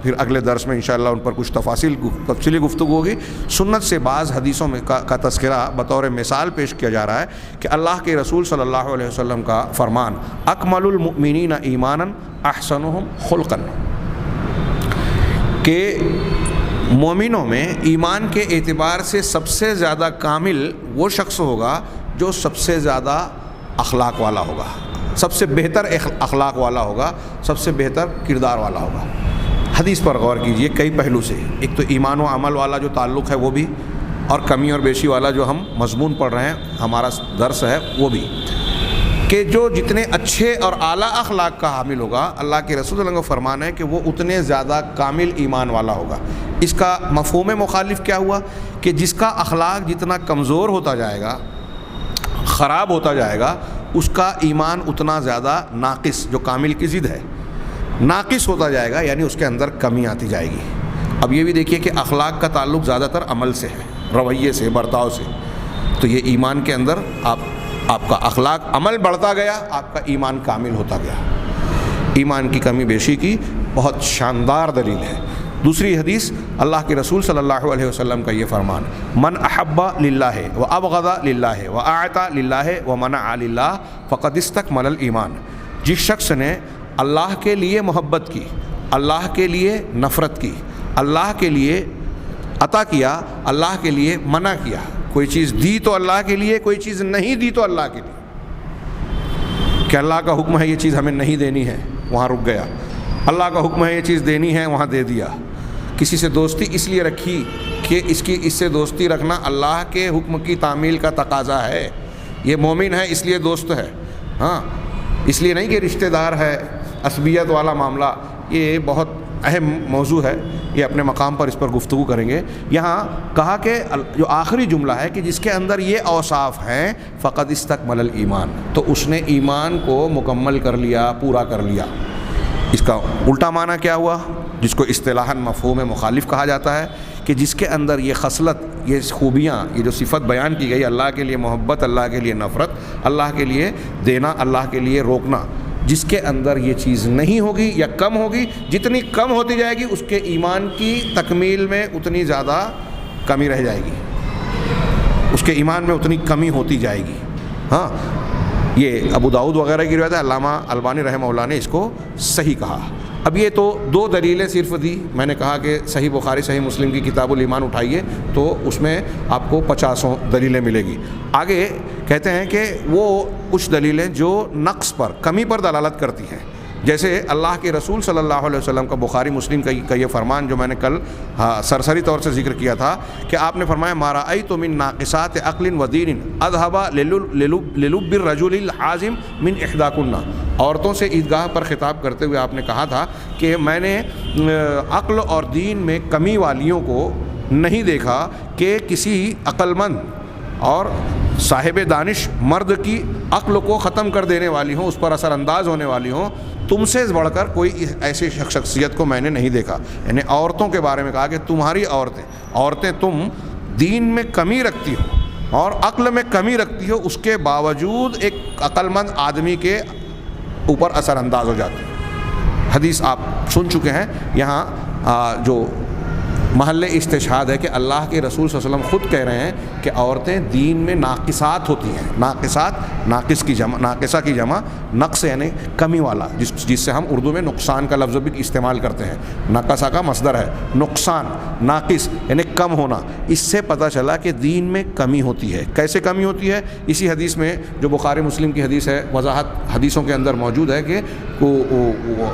پھر اگلے درس میں انشاءاللہ ان پر کچھ تفصیلی گفتگو ہوگی۔ سنت سے بعض حدیثوں میں کا تذکرہ بطور مثال پیش کیا جا رہا ہے کہ اللہ کے رسول صلی اللہ علیہ وسلم کا فرمان اکمل المؤمنین ایمانا احسنہم خلقا، کہ مومنوں میں ایمان کے اعتبار سے سب سے زیادہ کامل وہ شخص ہوگا جو سب سے زیادہ اخلاق والا ہوگا، سب سے بہتر اخلاق والا ہوگا، سب سے بہتر کردار والا ہوگا۔ حدیث پر غور کیجئے کئی پہلو سے، ایک تو ایمان و عمل والا جو تعلق ہے وہ بھی، اور کمی اور بیشی والا جو ہم مضمون پڑھ رہے ہیں، ہمارا درس ہے وہ بھی، کہ جو جتنے اچھے اور اعلیٰ اخلاق کا حامل ہوگا، اللہ کے رسول اللہ کا فرمان ہے کہ وہ اتنے زیادہ کامل ایمان والا ہوگا۔ اس کا مفہوم مخالف کیا ہوا کہ جس کا اخلاق جتنا کمزور ہوتا جائے گا، خراب ہوتا جائے گا، اس کا ایمان اتنا زیادہ ناقص، جو کامل کی ضد ہے، ناقص ہوتا جائے گا، یعنی اس کے اندر کمی آتی جائے گی۔ اب یہ بھی دیکھیے کہ اخلاق کا تعلق زیادہ تر عمل سے ہے، رویے سے، برتاؤ سے، تو یہ ایمان کے اندر آپ کا اخلاق، عمل بڑھتا گیا، آپ کا ایمان کامل ہوتا گیا۔ ایمان کی کمی بیشی کی بہت شاندار دلیل ہے۔ دوسری حدیث اللہ کے رسول صلی اللہ علیہ وسلم کا یہ فرمان، من احب للہ و ابغض للہ و اعطى للہ و منع للہ فقد استکمل الایمان، جس شخص نے اللہ کے لیے محبت کی، اللہ کے لیے نفرت کی، اللہ کے لیے عطا کیا، اللہ کے لیے منع کیا، کوئی چیز دی تو اللہ کے لیے، کوئی چیز نہیں دی تو اللہ کے لیے، کہ اللہ کا حکم ہے یہ چیز ہمیں نہیں دینی ہے، وہاں رک گیا، اللہ کا حکم ہے یہ چیز دینی ہے، وہاں دے دیا۔ کسی سے دوستی اس لیے رکھی کہ اس سے دوستی رکھنا اللہ کے حکم کی تعمیل کا تقاضا ہے، یہ مومن ہے اس لیے دوست ہے، ہاں اس لیے نہیں کہ رشتہ دار ہے، عصبیت والا معاملہ۔ یہ بہت اہم موضوع ہے، یہ اپنے مقام پر اس پر گفتگو کریں گے۔ یہاں کہا کہ جو آخری جملہ ہے کہ جس کے اندر یہ اوصاف ہیں فقد استکمل الایمان، تو اس نے ایمان کو مکمل کر لیا، پورا کر لیا۔ اس کا الٹا معنی کیا ہوا، جس کو اصطلاحاً مفہوم مخالف کہا جاتا ہے، کہ جس کے اندر یہ خصلت، یہ خوبیاں، یہ جو صفت بیان کی گئی، اللہ کے لیے محبت، اللہ کے لیے نفرت، اللہ کے لیے دینا، اللہ کے لیے روکنا، جس کے اندر یہ چیز نہیں ہوگی یا کم ہوگی، جتنی کم ہوتی جائے گی اس کے ایمان کی تکمیل میں اتنی زیادہ کمی رہ جائے گی، اس کے ایمان میں اتنی کمی ہوتی جائے گی۔ ہاں یہ ابو داؤد وغیرہ کی روایت ہے، علامہ البانی رحمہ اللہ نے اس کو صحیح کہا۔ اب یہ تو 2 دلیلیں صرف دی، میں نے کہا کہ صحیح بخاری صحیح مسلم کی کتاب الایمان اٹھائیے تو اس میں آپ کو 50 دلیلیں ملے گی۔ آگے کہتے ہیں کہ وہ کچھ دلیلیں جو نقص پر، کمی پر دلالت کرتی ہیں، جیسے اللہ کے رسول صلی اللہ علیہ وسلم کا بخاری مسلم کا یہ فرمان جو میں نے کل سرسری طور سے ذکر کیا تھا کہ آپ نے فرمایا ما رأیت من ناقصات عقل و دین اذهب للب الرجل الحازم من احداکن۔ عورتوں سے عیدگاہ پر خطاب کرتے ہوئے آپ نے کہا تھا کہ میں نے عقل اور دین میں کمی والیوں کو نہیں دیکھا کہ کسی عقل مند اور صاحب دانش مرد کی عقل کو ختم کر دینے والی ہوں، اس پر اثر انداز ہونے والی ہوں، تم سے بڑھ کر کوئی ایسی شخصیت کو میں نے نہیں دیکھا۔ یعنی عورتوں کے بارے میں کہا کہ تمہاری عورتیں تم دین میں کمی رکھتی ہو اور عقل میں کمی رکھتی ہو، اس کے باوجود ایک عقل مند آدمی کے اوپر اثر انداز ہو جاتی ہے۔ حدیث آپ سن چکے ہیں، یہاں جو محل استشہاد ہے کہ اللہ کے رسول صلی اللہ علیہ وسلم خود کہہ رہے ہیں کہ عورتیں دین میں ناقصات ہوتی ہیں۔ ناقصات، ناقص کی جمع، ناقصہ کی جمع نقص یعنی کمی والا، جس سے ہم اردو میں نقصان کا لفظ بھی استعمال کرتے ہیں۔ نقصہ کا مصدر ہے نقصان، ناقص یعنی کم ہونا۔ اس سے پتہ چلا کہ دین میں کمی ہوتی ہے۔ کیسے کمی ہوتی ہے؟ اسی حدیث میں جو بخاری مسلم کی حدیث ہے، وضاحت حدیثوں کے اندر موجود ہے کہ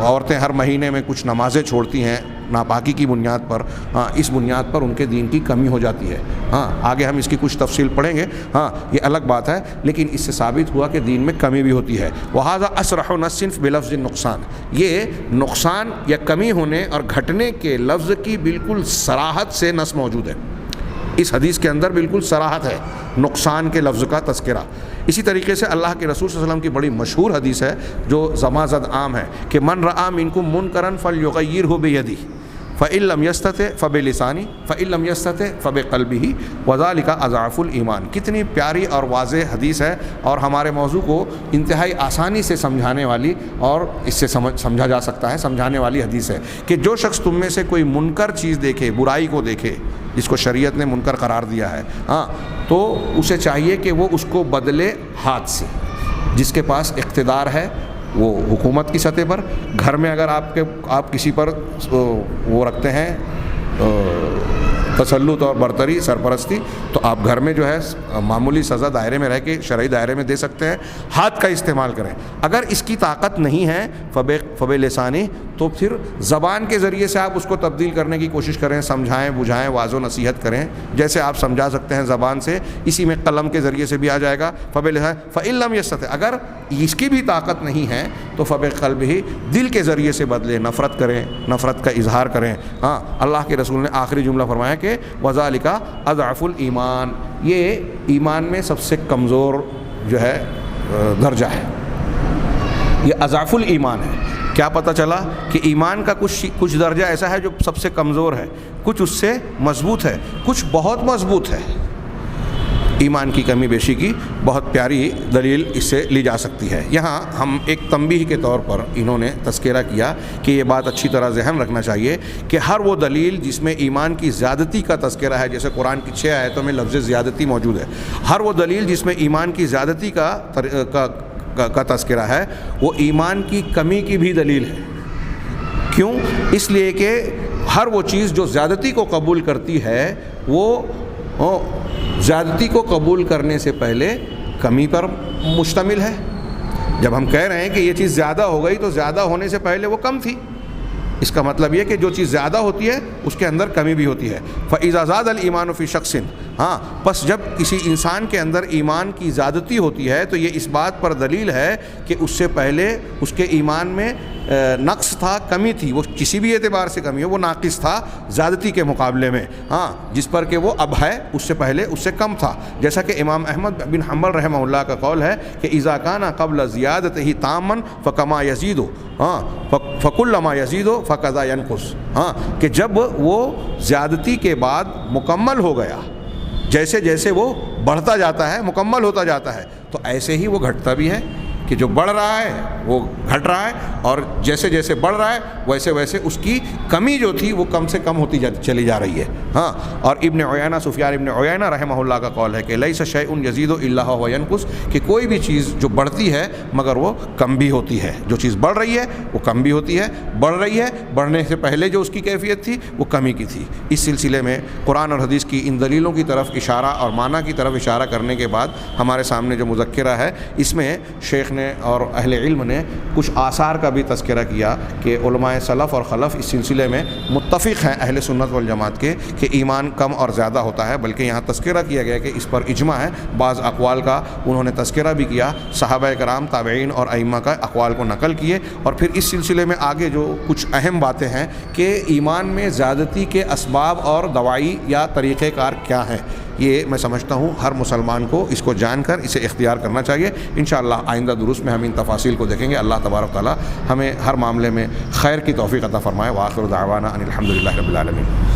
عورتیں ہر مہینے میں کچھ نمازیں چھوڑتی ہیں ناپاکی کی بنیاد پر، ہاں اس بنیاد پر ان کے دین کی کمی ہو جاتی ہے۔ ہاں آگے ہم اس کی کچھ تفصیل پڑھیں گے، ہاں یہ الگ بات ہے، لیکن اس سے ثابت ہوا کہ دین میں کمی بھی ہوتی ہے۔ وہذا اصرح نص بلفظ نقصان، یہ نقصان یا کمی ہونے اور گھٹنے کے لفظ کی بالکل صراحت سے نص موجود ہے۔ اس حدیث کے اندر بالکل صراحت ہے نقصان کے لفظ کا تذکرہ۔ اسی طریقے سے اللہ کے رسول صلی اللہ علیہ وسلم کی بڑی مشہور حدیث ہے جو زما زد عام ہے کہ من رآ منکم منکرا فلیغیرہ بیدہ فإن لم یستطع فبلسانہ فإن لم یستطع فبقلبہ وذلک اضعف الایمان۔ کتنی پیاری اور واضح حدیث ہے اور ہمارے موضوع کو انتہائی آسانی سے سمجھانے والی اور اس سے سمجھا جا سکتا ہے سمجھانے والی حدیث ہے کہ جو شخص تم میں سے کوئی منکر چیز دیکھے، برائی کو دیکھے جس کو شریعت نے منکر قرار دیا ہے، ہاں تو اسے چاہیے کہ وہ اس کو بدلے ہاتھ سے۔ جس کے پاس اقتدار ہے وہ حکومت کی سطح پر، گھر میں اگر آپ کسی پر وہ رکھتے ہیں تسلط اور برتری، سرپرستی، تو آپ گھر میں جو ہے معمولی سزا دائرے میں رہ کے شرعی دائرے میں دے سکتے ہیں، ہاتھ کا استعمال کریں۔ اگر اس کی طاقت نہیں ہے فب لسانی، تو پھر زبان کے ذریعے سے آپ اس کو تبدیل کرنے کی کوشش کریں، سمجھائیں بجھائیں، واضح و نصیحت کریں، جیسے آپ سمجھا سکتے ہیں زبان سے، اسی میں قلم کے ذریعے سے بھی آ جائے گا فب لسانی۔ فإن لم یستطع، اگر اس کی بھی طاقت نہیں ہے تو فب قلبہ، دل کے ذریعے سے بدلے، نفرت کریں، نفرت کا اظہار کریں۔ ہاں اللہ کے رسول نے آخری جملہ فرمایا کہ وذالک اضعف الایمان، یہ ایمان میں سب سے کمزور جو ہے درجہ ہے، یہ اضعف الایمان ہے۔ کیا پتہ چلا کہ ایمان کا کچھ درجہ ایسا ہے جو سب سے کمزور ہے، کچھ اس سے مضبوط ہے، کچھ بہت مضبوط ہے۔ ایمان کی کمی بیشی کی بہت پیاری دلیل اس سے لی جا سکتی ہے۔ یہاں ہم ایک تنبیہ کے طور پر انہوں نے تذکرہ کیا کہ یہ بات اچھی طرح ذہن رکھنا چاہیے کہ ہر وہ دلیل جس میں ایمان کی زیادتی کا تذکرہ ہے، جیسے قرآن کی 6 آیتوں میں لفظ زیادتی موجود ہے، ہر وہ دلیل جس میں ایمان کی زیادتی کا تذکرہ ہے وہ ایمان کی کمی کی بھی دلیل ہے۔ کیوں؟ اس لیے کہ ہر وہ چیز جو زیادتی کو قبول کرتی ہے وہ زیادتی کو قبول کرنے سے پہلے کمی پر مشتمل ہے۔ جب ہم کہہ رہے ہیں کہ یہ چیز زیادہ ہو گئی تو زیادہ ہونے سے پہلے وہ کم تھی، اس کا مطلب یہ کہ جو چیز زیادہ ہوتی ہے اس کے اندر کمی بھی ہوتی ہے. فَإِذَا زَادَ الْإِيمَانُ فِي شَخْصٍ، ہاں پس جب کسی انسان کے اندر ایمان کی زیادتی ہوتی ہے تو یہ اس بات پر دلیل ہے کہ اس سے پہلے اس کے ایمان میں نقص تھا، کمی تھی، وہ کسی بھی اعتبار سے کمی ہو، وہ ناقص تھا زیادتی کے مقابلے میں، ہاں جس پر کہ وہ اب ہے، اس سے پہلے اس سے کم تھا. جیسا کہ امام احمد بن حنبل رحمہ اللہ کا قول ہے کہ اذا کان قبل زیادتہ تاما فکما یزید، ہاں فکلما یزید فکذا ینقص، ہاں کہ جب وہ زیادتی کے بعد مکمل ہو گیا، جیسے جیسے وہ بڑھتا جاتا ہے، مکمل ہوتا جاتا ہے، تو ایسے ہی وہ گھٹتا بھی ہے کہ جو بڑھ رہا ہے وہ گھٹ رہا ہے، اور جیسے جیسے بڑھ رہا ہے ویسے ویسے اس کی کمی جو تھی وہ کم سے کم ہوتی چلی جا رہی ہے. ہاں اور ابن عیینہ، سفیان ابن عیینہ رحمہ اللہ کا قول ہے کہ لیس شیء یزید الا هو ینقص، کہ کوئی بھی چیز جو بڑھتی ہے مگر وہ کم بھی ہوتی ہے. جو چیز بڑھ رہی ہے وہ کم بھی ہوتی ہے، بڑھ رہی ہے، بڑھنے سے پہلے جو اس کی کیفیت تھی وہ کمی کی تھی. اس سلسلے میں قرآن اور حدیث کی ان دلیلوں کی طرف اشارہ اور معنی کی طرف اشارہ کرنے کے بعد ہمارے سامنے جو مذکرہ ہے اس میں شیخ نے اور اہل علم نے کچھ آثار کا بھی تذکرہ کیا کہ علماء سلف اور خلف اس سلسلے میں متفق ہیں اہل سنت والجماعت کے کہ ایمان کم اور زیادہ ہوتا ہے، بلکہ یہاں تذکرہ کیا گیا کہ اس پر اجماع ہے. بعض اقوال کا انہوں نے تذکرہ بھی کیا، صحابہ کرام، تابعین اور ائمہ کا اقوال کو نقل کیے، اور پھر اس سلسلے میں آگے جو کچھ اہم باتیں ہیں کہ ایمان میں زیادتی کے اسباب اور دوائی یا طریقہ کار کیا ہیں، یہ میں سمجھتا ہوں ہر مسلمان کو اس کو جان کر اسے اختیار کرنا چاہیے. انشاءاللہ آئندہ دروس میں ہم ان تفاصیل کو دیکھیں گے. اللہ تبارک تعالی ہمیں ہر معاملے میں خیر کی توفیق عطا فرمائے. وآخر دعوانا ان الحمدللہ رب العالمین.